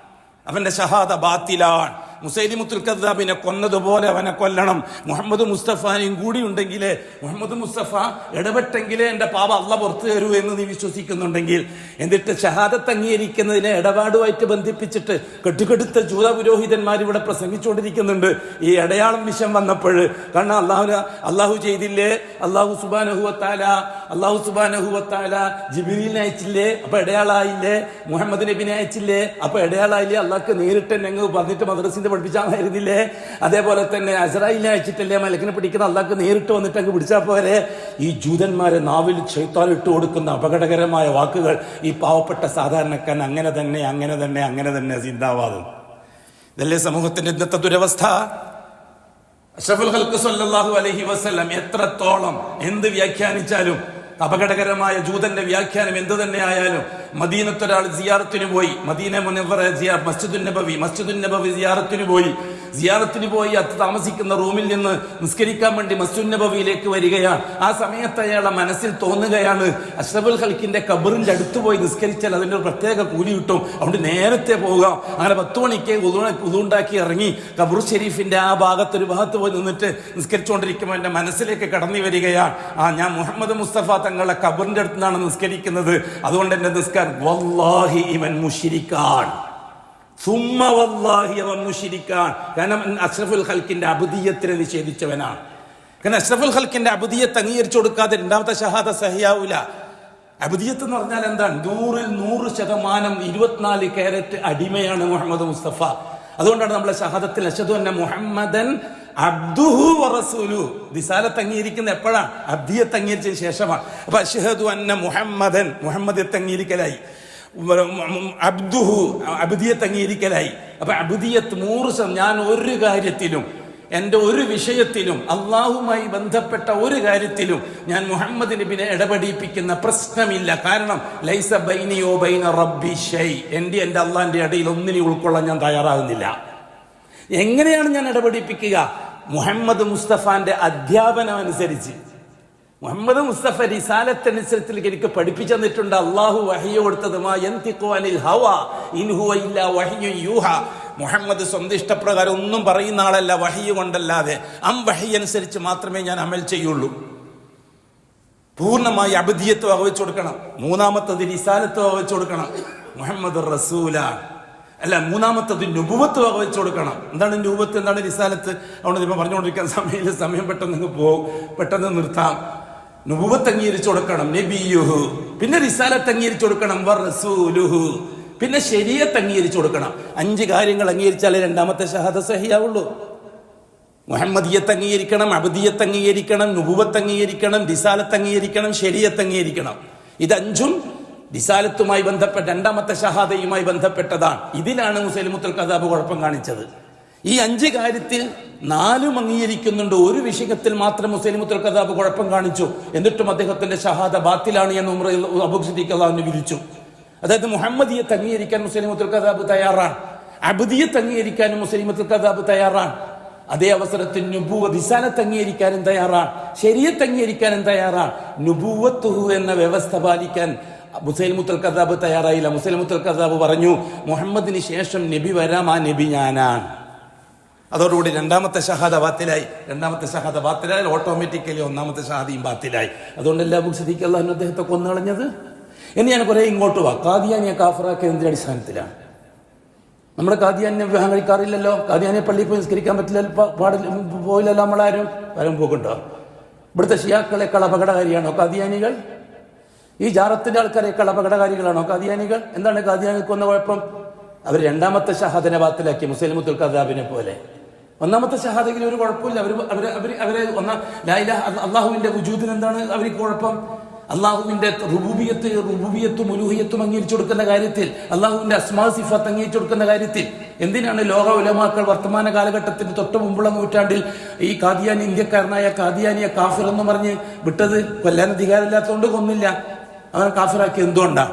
അവന്റെ ഷഹാദ ബാത്തിലാണ്. മുസൈലിമുത്തുൽ കദ്ദാബിനെ കൊന്നതുപോലെ അവനെ കൊല്ലണം. മുഹമ്മദ് മുസ്തഫാനെയും കൂടി ഉണ്ടെങ്കിലേ, മുഹമ്മദ് മുസ്തഫ ഇടപെട്ടെങ്കിലേ എൻ്റെ പാപ അള്ളാഹ് പുറത്തു തരൂ എന്ന് നീ വിശ്വസിക്കുന്നുണ്ടെങ്കിൽ, എന്നിട്ട് ഷഹാദത്ത് അംഗീകരിക്കുന്നതിനെ ഇടപാടുമായിട്ട് ബന്ധിപ്പിച്ചിട്ട് കെട്ടുകെടുത്ത ജൂത പുരോഹിതന്മാർ ഇവിടെ പ്രസംഗിച്ചുകൊണ്ടിരിക്കുന്നുണ്ട്. ഈ അടയാളം വിഷയം വന്നപ്പോൾ, കാരണം അള്ളാഹു ചെയ്തില്ലേ, അള്ളാഹു സുബ്ഹാനഹു വ തആല ജിബ്രീലിനെ അയച്ചില്ലേ, അപ്പൊ ഇടയാളായില്ലേ, മുഹമ്മദ് നബിനെ അയച്ചില്ലേ, അപ്പൊ ഇടയാളായില്ലേ, അള്ളാഹ്ക്ക് നേരിട്ട് ഞങ്ങൾ വന്നിട്ട് മദ്രസിന്റെ പഠിപ്പിച്ചാമായിരുന്നില്ലേ, അതേപോലെ തന്നെ അസ്രായിലിനെ അയച്ചിട്ടല്ലേ മലക്കിനെ പിടിക്കുന്ന അള്ളാഹ്ക്ക് നേരിട്ട് വന്നിട്ട് അങ്ങ് പിടിച്ചാൽ പോരെ. ഈ ജൂതന്മാരെ നാവിൽ ശൈത്താൻ ഇട്ട് കൊടുക്കുന്ന അപകടകരമായ വാക്കുകൾ ഈ പാവപ്പെട്ട സാധാരണക്കാരൻ അങ്ങനെ തന്നെ സിന്ദാബാദ്. ഇതല്ലേ സമൂഹത്തിന്റെ ഇന്നത്തെ ദുരവസ്ഥ. അഷ്റഫുൽ ഖൽഖ് സ്വല്ലല്ലാഹു അലൈഹി വസല്ലം എത്രത്തോളം എന്ത് വ്യാഖ്യാനിച്ചാലും, അപകടകരമായ ജൂതന്റെ വ്യാഖ്യാനം എന്തു തന്നെ ആയാലും, മദീനത്തൊരാൾ സിയാറത്തിന് പോയി, മദീന മുനവ്വറ മസ്ജിദുൻ നബവി സിയാറത്തിന് പോയി അത് താമസിക്കുന്ന റൂമിൽ നിന്ന് നിസ്കരിക്കാൻ വേണ്ടി മസ്ജിദുൻ നബവിയിലേക്ക് വരികയാണ്. ആ സമയത്ത് അയാളെ മനസ്സിൽ തോന്നുകയാണ്, അഷ്റഫുൽ ഖൽഖിന്റെ ഖബറിന്റെ അടുത്ത് പോയി നിസ്കരിച്ചാൽ അതിന്റെ ഒരു പ്രത്യേക കൂലി കിട്ടും, അതുകൊണ്ട് നേരത്തെ പോകാം. അങ്ങനെ 10 മണിക്ക് ഉദുണ്ടാക്കി ഇറങ്ങി ഖബർ ഷെരീഫിന്റെ ആ ഭാഗത്തൊരു ഭാഗത്ത് പോയി നിന്നിട്ട് നിസ്കരിച്ചുകൊണ്ടിരിക്കുമ്പോൾ എന്റെ മനസ്സിലേക്ക് കടന്നു വരികയാണ്, ഞാൻ മുഹമ്മദ് മുസ്തഫ തങ്ങളുടെ ഖബറിന്റെ അടുത്ത് നിന്നാണ് നിസ്കരിക്കുന്നത്, അതുകൊണ്ട് എന്റെ നിസ്കാരം വല്ലാഹി ഇവൻ മുശ്രിക്കാൻ, സുമ്മ വല്ലാഹി അവൻ മുശ്രിക്കാൻ. കാരണം അഷ്റഫുൽ ഖൽഖിന്റെ അബ്ദിയത്തിനെ നിഷേധിച്ചവനാണ്. കാരണം അഷ്റഫുൽ ഖൽഖിന്റെ അബ്ദിയത്ത് അംഗീകരിച്ചു കൊടുക്കാതെ രണ്ടാമത്തെ ഷഹാദ സഹിയാവൂല. അബ്ദിയത്ത് എന്ന് പറഞ്ഞാൽ എന്താണ്? 100% 24 കാരറ്റ് അടിമയാണ് മുഹമ്മദ് മുസ്തഫ. അതുകൊണ്ടാണ് നമ്മളെ ഷഹാദത്തിൽ അശ്ഹദു അന്ന മുഹമ്മദൻ അബ്ദുഹു വറസൂലുഹു, റിസാലത്ത് അംഗീകരിക്കുന്ന എപ്പോഴാണ്? അബ്ദിയത്ത് അംഗീകരിച്ചതിന് ശേഷമാണ്. അപ്പൊ അശ്ഹദു അന്ന മുഹമ്മദൻ, മുഹമ്മദിയത്ത് അംഗീകരിക്കലായി, അബ്ദുഹു അബ്ദിയത്ത് അംഗീകരിക്കലായി. അപ്പൊ അബ്ദിയത്ത് 100%. ഞാൻ ഒരു കാര്യത്തിലും, എൻ്റെ ഒരു വിഷയത്തിലും, അള്ളാഹുമായി ബന്ധപ്പെട്ട ഒരു കാര്യത്തിലും ഞാൻ മുഹമ്മദ് നബിനെ ഇടപെടിപ്പിക്കുന്ന പ്രശ്നമില്ല. കാരണം ലൈസ ബൈനി വ ബൈന റബ്ബി ഷൈ, എൻ്റെ അള്ളാഹിന്റെ ഇടയിൽ ഒന്നിനെ ഉൾക്കൊള്ളാൻ ഞാൻ തയ്യാറാകുന്നില്ല. എങ്ങനെയാണ് ഞാൻ ഇടപെടിപ്പിക്കുക? മുഹമ്മദ് മുസ്തഫാന്റെ അധ്യാപനം അനുസരിച്ച്. മുഹമ്മദ് മുസ്തഫ റിസാലത്തനുസരിച്ച് എനിക്ക് പഠിപ്പിച്ചു തന്നിട്ടുണ്ട്. അള്ളാഹു വഹ്യ് കൊടുത്തത് മാ യന്തിഖു അനിൽ ഹവാ ഇൻ ഹുവ ഇല്ലാ വഹ്യുൻ യൂഹാ. മുഹമ്മദ് സ്വന്തം ഇഷ്ടപ്രകാരം ഒന്നും പറയുന്ന ആളല്ല, വഹ്യ് കൊണ്ടല്ലാതെ. വഹ്യ് അനുസരിച്ച് മാത്രമേ ഞാൻ അമൽ ചെയ്യുള്ളൂ. പൂർണ്ണമായി അബ്ദിയത്ത് വകവെച്ചു കൊടുക്കണം. മൂന്നാമത്തത് റിസാലത്ത് വകവെച്ചു കൊടുക്കണം. മുഹമ്മദ് റസൂലാണ്. അല്ല, മൂന്നാമത്തത് നുബുവത്ത് വകവെച്ചു കൊടുക്കണം. എന്താണ് നുബുവത്ത്, എന്താണ് റിസാലത്ത്? അതുകൊണ്ട് ഇപ്പൊ പറഞ്ഞുകൊണ്ടിരിക്കാൻ സമയം പെട്ടെന്ന് പോകും, പെട്ടെന്ന് നിർത്താം. നുബുവത്ത് അംഗീകരിച്ചു കൊടുക്കണം, നബിയുഹു. പിന്നെ റിസാലത്ത് അംഗീകരിച്ചു കൊടുക്കണം, വറസൂലുഹു. പിന്നെ ശരീഅത്ത് അംഗീകരിച്ചു കൊടുക്കണം. 5 കാര്യങ്ങൾ അംഗീകരിച്ചാലേ രണ്ടാമത്തെ ഷഹാദ സഹിയാവുള്ളൂ. മുഹമ്മദിയത്ത് അംഗീകരിക്കണം, അബ്ദിയത്ത് അംഗീകരിക്കണം, നുബുവത്ത് അംഗീകരിക്കണം, റിസാലത്ത് അംഗീകരിക്കണം, ശരീഅത്ത് അംഗീകരിക്കണം. ഇത് 5ഉം റിസാലത്തുമായി ബന്ധപ്പെട്ട രണ്ടാമത്തെ ഷഹാദയുമായി ബന്ധപ്പെട്ടതാണ്. ഇതിലാണ് മുസൈലിമുത്തുൽ കദ്ദാബ് കുഴപ്പം കാണിച്ചത്. ഈ 5 കാര്യത്തിൽ 4ഉം അംഗീകരിക്കുന്നുണ്ട്. ഒരു വിഷയത്തിൽ മാത്രം മുസൈലിമുത്തുൽ കദ്ദാബ് കുഴപ്പം കാണിച്ചു. എന്നിട്ടും അദ്ദേഹത്തിന്റെ ഷഹാദ ബാത്തിലാണ് എന്ന് ഉമർ അബൂ സിദ്ദീഖ് അള്ളാഹുവിനെ വിധിച്ചു. അതായത് മുഹമ്മദിയത്ത് അംഗീകരിക്കാൻ മുസൈലിമുത്തുൽ കദ്ദാബ് തയ്യാറാണ്, അബ്ദിയത്ത് അംഗീകരിക്കാനും മുസൈലിമുത്തുൽ കദ്ദാബ് തയ്യാറാണ്. അതേ അവസരത്തിൽ റിസാലത്ത് അംഗീകരിക്കാനും തയ്യാറാണ്, ശരീഅത്ത് അംഗീകരിക്കാനും തയ്യാറാണ്. നുബുവത്തുഹു എന്ന വ്യവസ്ഥ പാലിക്കാൻ മുസൈലിമുത്തുൽ കദ്ദാബ് തയ്യാറായില്ല. മുസൈലിമുത്തുൽ കദ്ദാബ് പറഞ്ഞു, മുഹമ്മദിന് ശേഷം നബി വരാം, ആ നബി ഞാനാണ്. അതോടുകൂടി രണ്ടാമത്തെ ഷഹാദ ബാത്തിലായി. ഓട്ടോമാറ്റിക്കലി ഒന്നാമത്തെ ഷഹാദയും ബാത്തിലായി. അതുകൊണ്ടല്ല അബൂ സിദ്ദീഖ് അള്ളാഹു അദ്ദേഹത്തെ കൊന്നുകളഞ്ഞത്. ഇനി ഞാൻ കുറെ ഇങ്ങോട്ട് വാ. ഖാദിയാനിയെ കാഫിറാക്കിയ എന്തിന്റെ അടിസ്ഥാനത്തിലാണ്? നമ്മുടെ ഖാദിയാനിനെ വിവാഹം കഴിക്കാറില്ലല്ലോ. ഖാദിയാനിയെ പള്ളിയിൽ പോയി നിസ്കരിക്കാൻ പറ്റില്ല, പോയില്ലല്ലോ നമ്മളാരും. ആരും പോകുന്നുണ്ടോ? ഇവിടുത്തെ ഷിയാക്കളെക്കാൾ അപകടകാരിയാണോ ഖാദിയാനികൾ? ഈ ജാറത്തിന്റെ ആൾക്കാരെക്കാൾ അപകടകാരികളാണോ ഖാദിയാനികൾ? എന്താണ് ഖാദിയാനിക്ക് വന്ന കുഴപ്പം? അവർ രണ്ടാമത്തെ ഷഹാദനെ ബാത്തിലാക്കി, മുസൈലിമുത്തുൽ കദ്ദാബിനെ പോലെ. ഒന്നാമത്തെ ഷഹാദയിൽ ഒരു കുഴപ്പമില്ല. അവരെ ലാ ഇലാഹ അള്ളാഹുവിന്റെ വജൂദിന് എന്താണ് അവർക്ക് കുഴപ്പം? അള്ളാഹുവിന്റെ റുബൂബിയത്തും ഉലൂഹിയത്തും അംഗീകരിച്ചു കൊടുക്കുന്ന കാര്യത്തിൽ, അള്ളാഹുവിന്റെ അസ്മാ സിഫത്ത് അംഗീകരിച്ചു കൊടുക്കുന്ന കാര്യത്തിൽ എന്തിനാണ് ലോക ഉലമാക്കൾ വർത്തമാന കാലഘട്ടത്തിന് തൊട്ട് മുമ്പുള്ള നൂറ്റാണ്ടിൽ ഈ ഖാദിയാനി, ഇന്ത്യക്കാരനായ ഖാദിയാനിയെ കാഫിർ എന്ന് പറഞ്ഞ് വിട്ടത്? കൊല്ലാൻ അധികാരമില്ലാത്തതുകൊണ്ട് കൊന്നില്ല. അവൻ കാഫിറാക്കി എന്തുകൊണ്ടാ?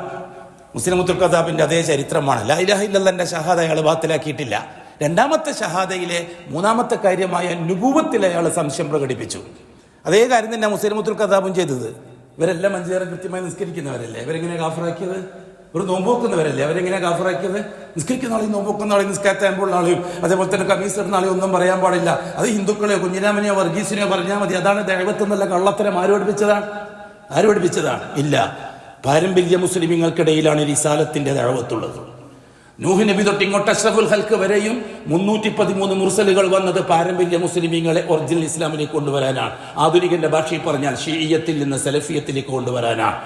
മുസ്ലിമുത്തുൽ കദ്ദാബിന്റെ അതേ ചരിത്രമാണ്. ലാ ഇലാഹ ഇല്ലല്ലാഹ് ഷഹാദ അയാൾ ബാത്തിലാക്കിയിട്ടില്ല. രണ്ടാമത്തെ ഷഹാദയിലെ മൂന്നാമത്തെ കാര്യമായ നുബുവത്തിൽ അയാൾ സംശയം പ്രകടിപ്പിച്ചു. അതേ കാര്യം തന്നെ മുസ്ലിമുത്തുൽ കദ്ദാബും ചെയ്തത്. ഇവരെല്ലാം 5 നേരം കൃത്യമായി നിസ്കരിക്കുന്നവരല്ലേ? ഇവരെങ്ങനെ കാഫിറാക്കിയത്? ഒരു നോമ്പ് വെക്കുന്നവരല്ലേ, അവരെങ്ങനെ കാഫറാക്കിയത്? നിസ്കരിക്കുന്ന ആളെയും നോമ്പ് വെക്കുന്ന ആളെയും നിസ്കാരത്താകുമ്പോൾ ആളെയും അതേപോലെ തന്നെ കമീസ് ഇടുന്ന ആളെയും ഒന്നും പറയാൻ പാടില്ല. അത് ഹിന്ദുക്കളെയോ കുഞ്ഞിരാമനെയോ വർഗീസിനെയോ പറഞ്ഞാൽ മതി. അതാണ് ദൈവത്തിൽ നിന്നുള്ള കള്ളത്തരം. ആര് പഠിപ്പിച്ചതാണ്? ഇല്ല. പാരമ്പര്യ മുസ്ലിമീങ്ങൾക്കിടയിലാണ് റിസാലത്തിന്റെ ദഅവത്തുള്ളത്. നൂഹ് നബി തൊട്ട് ഇങ്ങോട്ട് അഷ്റഫുൽ ഖൽഖ് വരെയും 313 മുർസലുകൾ വന്നത് പാരമ്പര്യ മുസ്ലിമീങ്ങളെ ഒറിജിനൽ ഇസ്ലാമിലേക്ക് കൊണ്ടുവരാനാണ്. ആധുനികന്റെ ഭാഷയിൽ പറഞ്ഞാൽ ഷിഈയത്തിൽ നിന്ന് സലഫിയത്തിലേക്ക് കൊണ്ടുവരാനാണ്.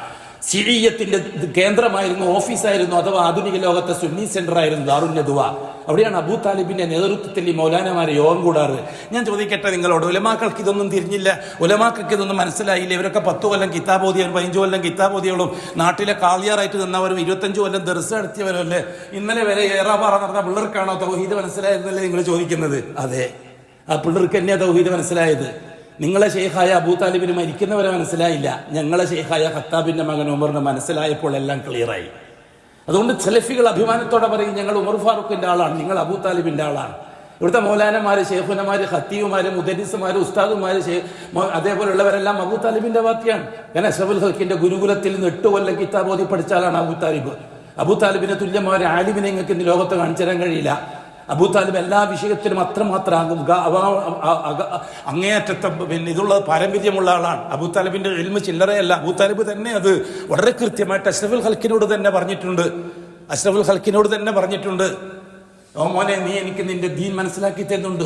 സിറിയത്തിന്റെ കേന്ദ്രമായിരുന്നു, ഓഫീസായിരുന്നു, അഥവാ ആധുനിക ലോകത്തെ സുന്നി സെന്റർ ആയിരുന്നു ദാറുൻ നദ്വ. അവിടെയാണ് അബൂ താലിബിന്റെ നേതൃത്വത്തിൽ ഈ മൗലാനമാരെ യോഗം കൂടാറ്. ഞാൻ ചോദിക്കട്ടെ നിങ്ങളോട്, ഉലമാക്കൾക്ക് ഇതൊന്നും തിരിഞ്ഞില്ല? ഉലമാക്കൾക്ക് ഇതൊന്നും മനസ്സിലായില്ല? ഇവരൊക്കെ 10 കൊല്ലം കിതാബോധിയും 15 കൊല്ലം കിതാബോധികളും നാട്ടിലെ കാളിയാറായിട്ട് നിന്നവരും 25 കൊല്ലം ദർസ് നടത്തിയവരും അല്ലേ? ഇന്നലെ വരെ ഏറാപാറ നടന്ന പിള്ളേർക്കാണോ തൗഹീദ് മനസ്സിലായതെന്നല്ലേ നിങ്ങൾ ചോദിക്കുന്നത്? അതെ, ആ പിള്ളേർക്ക് തന്നെയാ തൗഹീദ് മനസ്സിലായത്. നിങ്ങളെ ഷെയ്ഖായ അബൂ താലിബിന് മരിക്കുന്നവരെ മനസ്സിലായില്ല. ഞങ്ങളെ ഷെയ്ഖായ ഖത്താബിന്റെ മകൻ ഉമറിന് മനസ്സിലായപ്പോൾ എല്ലാം ക്ലിയറായി. അതുകൊണ്ട് സലഫികൾ അഭിമാനത്തോടെ പറയും, ഞങ്ങൾ ഉമർ ഫാറൂഖിന്റെ ആളാണ്, നിങ്ങൾ അബൂ താലിബിന്റെ ആളാണ്. ഇവിടുത്തെ മൗലാനമാര്, ഷെയ്ഖുനമാര്, ഖത്തീവുമാര്, മുദരിസുമാര്, ഉസ്താദുമാര്, അതേപോലെയുള്ളവരെല്ലാം അബൂ താലിബിന്റെ പാർട്ടിയാണ്. കാരണം അഷ്റഫുൽ ഖൽഖിന്റെ ഗുരുകുലത്തിൽ നിന്ന് 8 കൊല്ലം കിതാബ് ഓതി പഠിച്ച ആളാണ് അബൂ താലിബ്. അബൂ താലിബിനെ തുല്യമായ ഒരു ആലിമിനെ നിങ്ങൾക്ക് ഇന്ന് ലോകത്ത് കാണിച്ചു തരാൻ കഴിയില്ല. അബൂ താലിബ് എല്ലാ വിഷയത്തിലും അത്രമാത്രം അങ്ങേയറ്റത്തെ ഇതുള്ള പാരമ്പര്യമുള്ള ആളാണ്. അബൂ താലിബിന്റെ ഇൽമ് ചില്ലറയല്ല. അബൂ താലിബ് തന്നെ അത് വളരെ കൃത്യമായിട്ട് അഷ്റഫുൽ ഖൽഖിനോട് തന്നെ പറഞ്ഞിട്ടുണ്ട്. ഓ മോനെ, നീ എനിക്ക് നിന്റെ ദീൻ മനസ്സിലാക്കി തരുന്നുണ്ട്.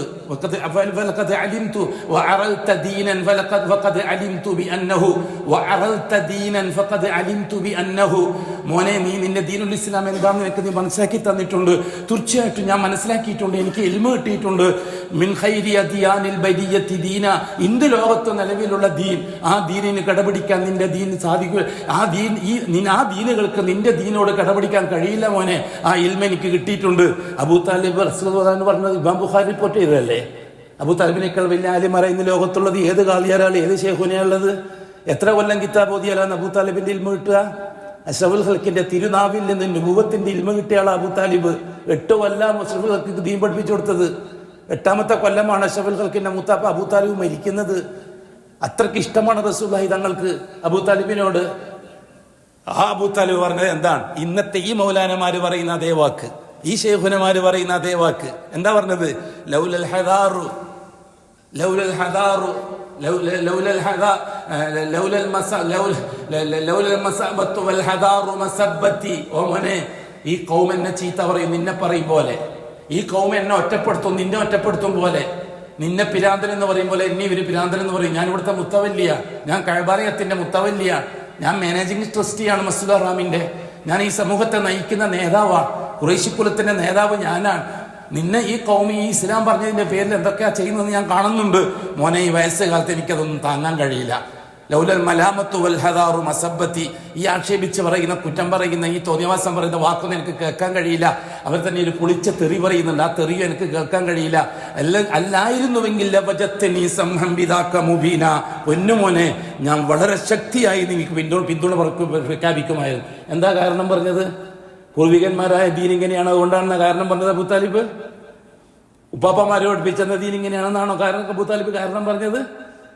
മോനെ, നീ നിന്റെ ദീനുൽ ഇസ്ലാം എന്താണെന്ന് എനിക്ക് നീ മനസ്സിലാക്കി തന്നിട്ടുണ്ട്. തീർച്ചയായിട്ടും ഞാൻ മനസ്സിലാക്കിയിട്ടുണ്ട്, എനിക്ക് ഇൽമ് കിട്ടിയിട്ടുണ്ട്. മിൻ ഖൈരി അദിയാനിൽ ബരിയത്തി ദീന, ഇന്ത്യ ലോകത്ത് നിലവിലുള്ള ദീൻ, ആ ദീനിന് കടപിടിക്കാൻ നിന്റെ ദീൻ സാധിക്കുക. ആ ദീനുകൾക്ക് നിന്റെ ദീനോട് കടപിടിക്കാൻ കഴിയില്ല മോനെ. ആ ഇൽമ എനിക്ക് കിട്ടിയിട്ടുണ്ട്. അബൂ താലിബ് റസൂലുള്ളാഹി എന്ന് പറഞ്ഞത് ഇമാം ബുഖാരി റിപ്പോർട്ട് ചെയ്തതല്ലേ? അബൂ താലിബിനേക്കാൾ വലിയ ആലിമറ ഇന്ന് ലോകത്തുള്ളത് ഏത് കാളിയാരാണ്, ഏത് ഷെയ്ഖുനെയുള്ളത്? എത്ര കൊല്ലം കിതാബ് ഓതിയാലാണ് അബൂ താലിബിന്റെ ഇൽമ കിട്ടുക? അഷ്റഫുൽ ഖൽഖിന്റെ തിരുനാവിൽ നിന്ന് നുബുവത്തിന്റെ ഇൽമ കിട്ടിയാളാണ് അബൂ താലിബ്. 8 കൊല്ലം അഷ്റഫുൽ ഖൽഖിക്ക് ദീൻ പഠിപ്പിച്ചു കൊടുത്തത്. 8ാമത്തെ കൊല്ലമാണ് അഷ്റഫുൽ ഖൽഖിന്റെ മൂത്താപ്പ അബൂ താലിബ് മരിക്കുന്നത്. അത്രയ്ക്ക് ഇഷ്ടമാണ് റസൂലുള്ളാഹി തങ്ങൾക്ക് അബൂ താലിബിനോട്. ആ അബൂ താലിബ് പറഞ്ഞത് എന്താണ്? ഇന്നത്തെ ഈ മൗലാനമാര് പറയുന്ന അതേ വാക്ക്, ഈ ശൈഖുനമാര് പറയുന്ന അതേ വാക്ക്. എന്താ പറഞ്ഞത്? ലൗലൽ ഹദാറു ലൗലൽ ഹദാറു ലൗലൽ ഹദാ ലൗലൽ മസബത്തു വൽ ഹദാറു മസബ്ബത്തി. ഓ മോനെ, ഈ ഖൗം എന്നെ ചീത്ത പറയും, നിന്നെ പറയും പോലെ. ഈ ഖൗം എന്നെ ഒറ്റപ്പെടുത്തും, നിന്നെ ഒറ്റപ്പെടുത്തും പോലെ. നിന്നെ പിരാന്തൻ എന്ന് പറയും പോലെ എന്നെ ഇവര് പിരാന്തൻ എന്ന് പറയും. ഞാൻ ഇവിടുത്തെ മുത്തവല്ലിയ, ഞാൻ കഅബാലയത്തിന്റെ മുത്തവല്ലിയ, ഞാൻ മാനേജിംഗ് ട്രസ്റ്റിയാണ് മസ്ജിദുൽ ഹറാമിന്റെ. ഞാൻ ഈ സമൂഹത്തെ നയിക്കുന്ന നേതാവാണ്, ഖുറൈശി കുലത്തിന്റെ നേതാവ് ഞാനാണ്. നിന്നെ ഈ ഖൗമി ഈ ഇസ്ലാം പറഞ്ഞതിന്റെ പേരിൽ എന്തൊക്കെയാ ചെയ്യുന്നത് ഞാൻ കാണുന്നുണ്ട്. മോനെ, ഈ വയസ്സുകാലത്ത് എനിക്കതൊന്നും താങ്ങാൻ കഴിയില്ല. ലൗലൽ മലാമത്തു വൽ ഹദാറു മസബ്ബത്തി. ഈ ആക്ഷേപിച്ച് പറയുന്ന, കുറ്റം പറയുന്ന, ഈ തോന്നിയവാസം പറയുന്ന വാക്കൊന്നും എനിക്ക് കേൾക്കാൻ കഴിയില്ല. അവർ തന്നെ ഒരു പുളിച്ച തെറി പറയുന്നുണ്ട്, ആ തെറിയും എനിക്ക് കേൾക്കാൻ കഴിയില്ല. അല്ലായിരുന്നുവെങ്കിൽ പൊന്നുമോനെ, ഞാൻ വളരെ ശക്തിയായി നിങ്ങൾക്ക് പിന്തുണ പ്രഖ്യാപിക്കുമായിരുന്നു. എന്താ കാരണം പറഞ്ഞത്? പൂർവികന്മാരായ ദീൻ ഇങ്ങനെയാണ്, അതുകൊണ്ടാണെന്ന കാരണം പറഞ്ഞത് അബൂ താലിബ്. ഉപ്പാപ്പമാരെ പഠിപ്പിച്ചെന്ന ദീൻ ഇങ്ങനെയാണെന്നാണോ അബൂ താലിബ് കാരണം പറഞ്ഞത്?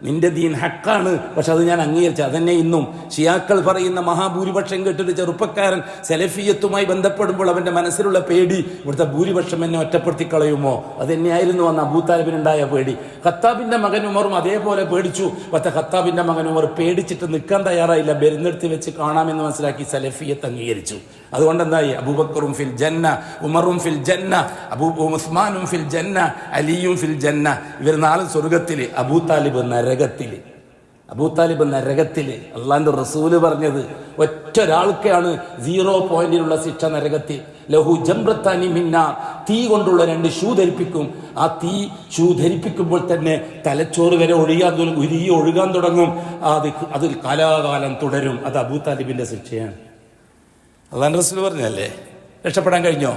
നിന്റെ ദീൻ ഹക്കാണ്, പക്ഷെ അത് ഞാൻ അംഗീകരിച്ചു. അതന്നെ ഇന്നും ഷിയാക്കൾ പറയുന്ന മഹാഭൂരിപക്ഷം കേട്ടൊരു ചെറുപ്പക്കാരൻ സെലഫിയത്തുമായി ബന്ധപ്പെടുമ്പോൾ അവന്റെ മനസ്സിലുള്ള പേടി, ഇവിടുത്തെ ഭൂരിപക്ഷം എന്നെ ഒറ്റപ്പെടുത്തി കളയുമോ? അതെന്നെയായിരുന്നു അന്ന് അബൂ താലിബിനുണ്ടായ പേടി. ഖത്താബിന്റെ മകൻ ഉമറും അതേപോലെ പേടിച്ചു. പക്ഷെ ഖത്താബിന്റെ മകൻ ഉമർ പേടിച്ചിട്ട് നിൽക്കാൻ തയ്യാറായില്ല. ബെരുന്നെടുത്ത് വെച്ച് കാണാമെന്ന് മനസ്സിലാക്കി സെലഫിയത്ത് അംഗീകരിച്ചു. അതുകൊണ്ട് എന്തായി? അബൂബക്കറും ഫിൽ ജന്ന, ഉമറും ഫിൽ ജന്ന, ഉസ്മാനും ഫിൽ ജന്ന, അലിയും ഫിൽ ജന്ന. ഇവർ 4 സ്വർഗത്തില്, അബൂ താലിബ് നരകത്തില്. അബൂ താലിബ് നരകത്തില്. അള്ളാന്റെ റസൂല് പറഞ്ഞത് ഒറ്റൊരാൾക്കാണ് 0 പോയിന്റിലുള്ള ശിക്ഷ നരകത്തിൽ. ലഹു ജംറത്താനി മിന്നാർ, തീ കൊണ്ടുള്ള 2 ഷൂ ധരിപ്പിക്കും. ആ തീ ഷൂ ധരിപ്പിക്കുമ്പോൾ തന്നെ തലച്ചോറ് വരെ ഒഴുകാൻ തുടങ്ങും. അത് കാലാകാലം തുടരും. അത് അബൂ താലിബിന്റെ ശിക്ഷയാണ്. അള്ളാന്റെ റസൂൽ പറഞ്ഞല്ലേ? രക്ഷപ്പെടാൻ കഴിഞ്ഞോ?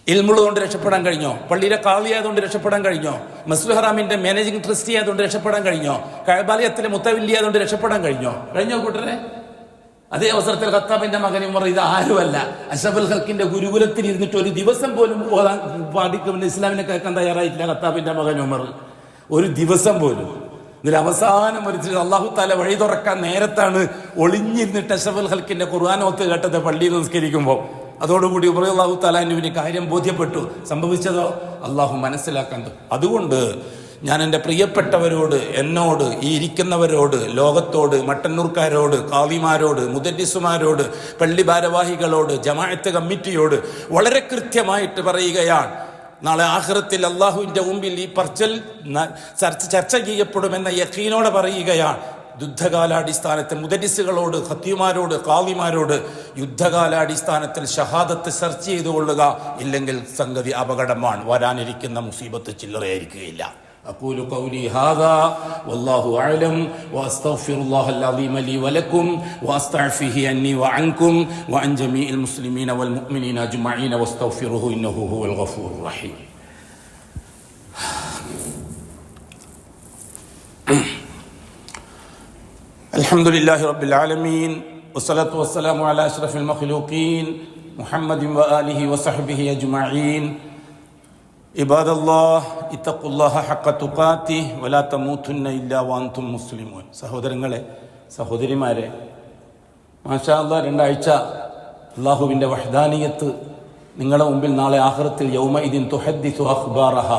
ഇൽമുള്ളതുകൊണ്ട് രക്ഷപ്പെടാൻ കഴിഞ്ഞോ? പള്ളിയിലെ കാളിയായതുകൊണ്ട് രക്ഷപ്പെടാൻ കഴിഞ്ഞോ? മസ്ജിദുൽ ഹറാമിന്റെ മാനേജിംഗ് ട്രസ്റ്റി ആയതുകൊണ്ട് രക്ഷപ്പെടാൻ കഴിഞ്ഞോ? കഅബാലയത്തിലെ മുത്തവല്ലിയായതുകൊണ്ട് രക്ഷപ്പെടാൻ കഴിഞ്ഞോ കൂട്ടരെ? അതേ അവസരത്തിൽ ഖത്താബിന്റെ മകൻ ഉമർ ഇത് ആരുമല്ല, അഷ്റഫുൽ ഖൽഖിന്റെ ഗുരുകുലത്തിൽ ഇരുന്നിട്ട് ഒരു ദിവസം പോലും പാടിക്കുന്ന ഇസ്ലാമിനെ കേൾക്കാൻ തയ്യാറായിട്ടില്ല ഖത്താബിന്റെ മകൻ ഉമർ. ഒരു ദിവസം പോലും ഇതിൽ അവസാനം ഒരു അള്ളാഹു താല വഴി തുറക്കാൻ നേരത്താണ് ഒളിഞ്ഞിരുന്നിട്ട് അഷ്റഫുൽ ഖൽക്കിന്റെ ഖുർആനോത്ത് കേട്ടത് പള്ളിയിൽ നിസ്കരിക്കുമ്പോൾ. അതോടുകൂടി ഉമർ അള്ളാഹു താലാനുവിന് കാര്യം ബോധ്യപ്പെട്ടു. സംഭവിച്ചതോ അള്ളാഹു മനസ്സിലാക്കാൻ. അതുകൊണ്ട് ഞാൻ എൻ്റെ പ്രിയപ്പെട്ടവരോട്, എന്നോട്, ഈ ഇരിക്കുന്നവരോട്, ലോകത്തോട്, മട്ടന്നൂർക്കാരോട്, കാളിമാരോട്, മുദരിസുമാരോട്, പള്ളി ഭാരവാഹികളോട്, ജമാഅത്ത് കമ്മിറ്റിയോട് വളരെ കൃത്യമായിട്ട് പറയുകയാണ്, നാളെ ആഖിറത്തിൽ അള്ളാഹുവിൻ്റെ മുമ്പിൽ ഈ പറച്ചൽ ചർച്ച ചെയ്യപ്പെടുമെന്ന യഖീനോടെ പറയുകയാണ്. യുദ്ധകാലാടിസ്ഥാനത്തിൽ മുദരിസുകളോട്, ഖത്തീമാരോട്, ഖാദിമാരോട് യുദ്ധകാലാടിസ്ഥാനത്തിൽ ഷഹാദത്ത് സെർച്ച് ചെയ്തുകൊള്ളുക. ഇല്ലെങ്കിൽ സംഗതി അപകടമാണ്. വരാനിരിക്കുന്ന മുസീബത്ത് ചില്ലറയായിരിക്കുകയില്ല. أقول قولي هذا والله أعلم وأستغفر الله العظيم لي ولكم وأستعفيه عني وعنكم وعن جميع المسلمين والمؤمنين أجمعين واستغفروه إنه هو الغفور الرحيم. الحمد لله رب العالمين والصلاة والسلام على أشرف المخلوقين محمد وآله وصحبه أجمعين. عباد الله اتقوا الله حق تقاته ولا تموتن إلا وأنتم مسلمون. സഹോദരങ്ങളെ, സഹോദരിമാരെ, മാഷാ അല്ലാഹ്, 2 ആഴ്ച അല്ലാഹുവിൻ്റെ വഹ്ദാനിയത്ത് നിങ്ങളുടെ മുമ്പിൽ നാളെ ആഖിറത്തിൽ യൗമഇദിൻ തുഹദ്ദിസു അഖ്ബാറഹ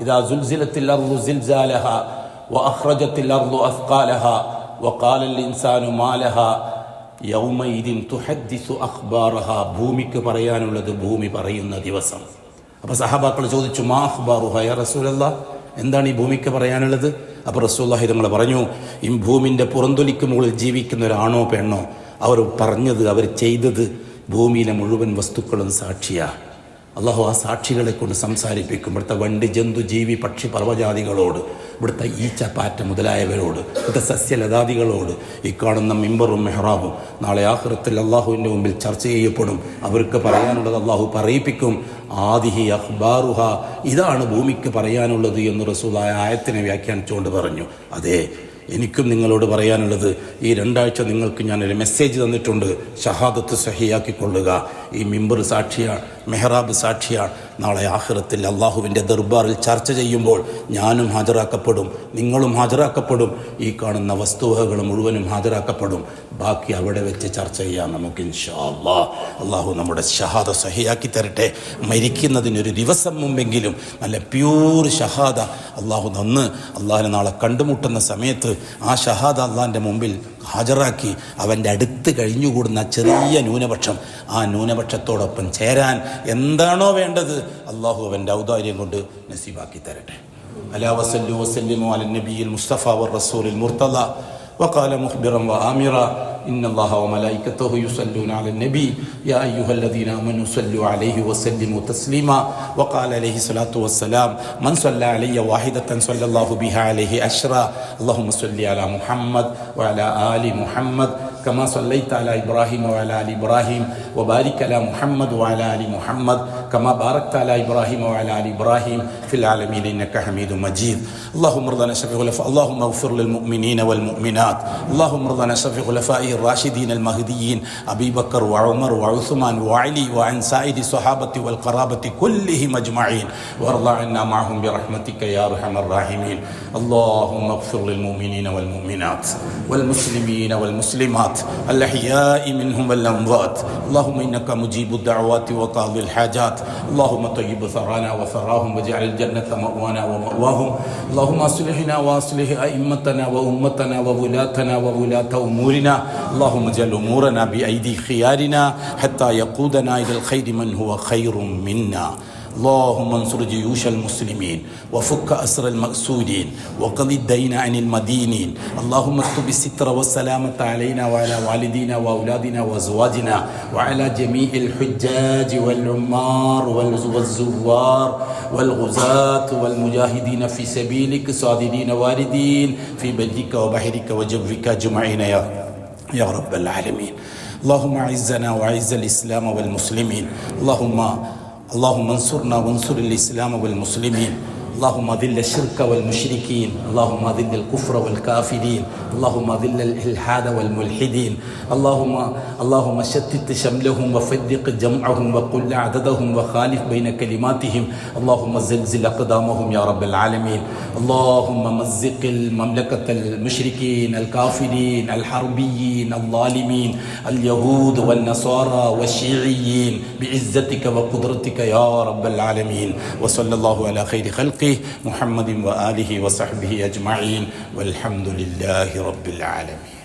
ഇദാ സുൽസിലത്തിൽ അർളു സിൽസാലഹ വഅഖ്റജത്തിൽ അർളു അസ്ഖാലഹ വഖാലൽ ഇൻസാനു മാലഹ യൗമഇദിൻ തുഹദ്ദിസു അഖ്ബാറഹ. ഭൂമിക്ക് പറയാനുള്ളത് ഭൂമി പറയുന്ന ദിവസം. അപ്പോൾ സഹാബാക്കൾ ചോദിച്ചു, മാ അഖ്ബാറുഹ യാ റസൂലല്ലാഹ്, എന്താണ് ഈ ഭൂമിക്ക് പറയാനുള്ളത്? അപ്പോൾ റസൂലുള്ളാഹി തങ്ങൾ പറഞ്ഞു, ഈ ഭൂമിൻ്റെ പുറന്തൊലിക്ക് മുകളിൽ ജീവിക്കുന്ന ഒരാണോ പെണ്ണോ അവർ പറഞ്ഞത്, അവർ ചെയ്തത് ഭൂമിയിലെ മുഴുവൻ വസ്തുക്കളും സാക്ഷിയാണ്. അള്ളാഹു ആ സാക്ഷികളെ കൊണ്ട് സംസാരിപ്പിക്കും. ഇവിടുത്തെ വണ്ടി, ജന്തു, ജീവി, പക്ഷി, പർവ്വജാതികളോട്, ഇവിടുത്തെ ഈച്ച, പാറ്റ മുതലായവരോട്, ഇവിടുത്തെ സസ്യലതാദികളോട്. ഈ കാണുന്ന മിമ്പറും മെഹ്റാബും നാളെ ആഖിറത്തിൽ അള്ളാഹുവിൻ്റെ മുമ്പിൽ ചർച്ച ചെയ്യപ്പെടും. അവർക്ക് പറയാനുള്ളത് അള്ളാഹു പറയിപ്പിക്കും. ആദിഹി അഖ്ബാറുഹ, ഇതാണ് ഭൂമിക്ക് പറയാനുള്ളത് എന്ന് റസൂലുള്ളാഹി ആയത്തിനെ വ്യാഖ്യാനിച്ചുകൊണ്ട് പറഞ്ഞു. അതെ, എനിക്കും നിങ്ങളോട് പറയാനുള്ളത്, ഈ 2 ആഴ്ച നിങ്ങൾക്ക് ഞാനൊരു മെസ്സേജ് തന്നിട്ടുണ്ട്. ഷഹാദത്ത് സഹിയാക്കിക്കൊള്ളുക. ഈ മിമ്പർ സാക്ഷിയാണ്, മെഹ്റാബ് സാക്ഷിയാണ്. നാളെ ആഖിറത്തിൽ അള്ളാഹുവിൻ്റെ ദർബാറിൽ ചർച്ച ചെയ്യുമ്പോൾ ഞാനും ഹാജരാക്കപ്പെടും, നിങ്ങളും ഹാജരാക്കപ്പെടും, ഈ കാണുന്ന വസ്തുവകകൾ മുഴുവനും ഹാജരാക്കപ്പെടും. ബാക്കി അവിടെ വെച്ച് ചർച്ച ചെയ്യാം നമുക്ക് ഇൻഷാ അല്ലാഹ്. അള്ളാഹു നമ്മുടെ ഷഹാദ സഹിയാക്കി തരട്ടെ. മരിക്കുന്നതിനൊരു ദിവസം മുമ്പെങ്കിലും നല്ല പ്യൂർ ഷഹാദ അള്ളാഹു നന്ന് അള്ളാഹിനെ നാളെ കണ്ടുമുട്ടുന്ന സമയത്ത് ആ ഷഹാദ അള്ളാഹിൻ്റെ മുമ്പിൽ ഹാജരാക്കി അവൻ്റെ അടുത്ത് കഴിഞ്ഞുകൂടുന്ന ചെറിയ ന്യൂനപക്ഷം, ആ ന്യൂനപക്ഷത്തോടൊപ്പം ചേരാൻ എന്താണോ വേണ്ടത് അള്ളാഹു അവൻ്റെ ഔദാര്യം കൊണ്ട് നസീബാക്കി തരട്ടെ. അലാ വസല്ലു വസല്ലിമു അലൻ നബിയിൽ മുസ്തഫ വർ റസൂലിൽ മുർത്തദ وقال مخبرا وآمرا إن الله وملائكته يصلون على النبي يا أيها الذين آمنوا صلوا عليه وسلموا تسليما. وقال عليه الصلاة والسلام من صلى علي واحدة صلى الله بها عليه 10. اللهم صل على محمد وعلى آل محمد كما صليت على إبراهيم وعلى آل إبراهيم وبارك على محمد وعلى آل محمد كما باركت على إبراهيم وعلى آل إبراهيم في العالمين إنك حميد مجيد. اللهم ارضنا شفيع خلفاء، اللهم اغفر للمؤمنين والمؤمنات، اللهم ارضنا شفيع خلفائه الراشدين المهديين أبي بكر وعمر وعثمان وعلي وعن سائر الصحابة والقرابة كلهم أجمعين، وارض عنا معهم برحمتك يا أرحم الراحمين. اللهم اغفر للمؤمنين والمؤمنات والمسلمين والمسلمات الأحياء منهم والأموات. اللهم إنك مجيب الدعوات وقاضي الحاجات. اللهم طيب ثرانا وثراهم واجعل الجنة مأوانا ومأواهم. اللهم أصلحنا وأصلح أئمتنا وأمتنا وولاتنا وولاة أمورنا. اللهم اجعل أمورنا بأيدي خيارنا حتى يقودنا إلى الخير من هو خير منا. اللهم انصر جيوش المسلمين وفك أسر المأسورين وقض الدين عن المدينين. اللهم اكتب الستر والسلامة علينا وعلى والدينا وأولادنا وأزواجنا وعلى جميع الحجاج والعمار والزوار والغزاة والمجاهدين في سبيلك صادرين واردين في برك وبحرك وجوك أجمعين يا رب العالمين. اللهم أعزنا وأعز الإسلام والمسلمين. اللهم انصرنا وانصر الإسلام والمسلمين. اللهم أذل الشرك والمشركين، اللهم أذل الكفر والكافرين، اللهم أذل الإلحاد والملحدين، اللهم شتت شملهم وفرق جمعهم وقل عددهم وخالف بين كلماتهم، اللهم زلزل أقدامهم يا رب العالمين. اللهم مزق المملكة المشركين الكافرين الحربيين الظالمين اليهود والنصارى والشيعيين بعزتك وقدرتك يا رب العالمين. وصلى الله على خير خلقه محمد وآله وصحبه أجمعين والحمد لله رب العالمين.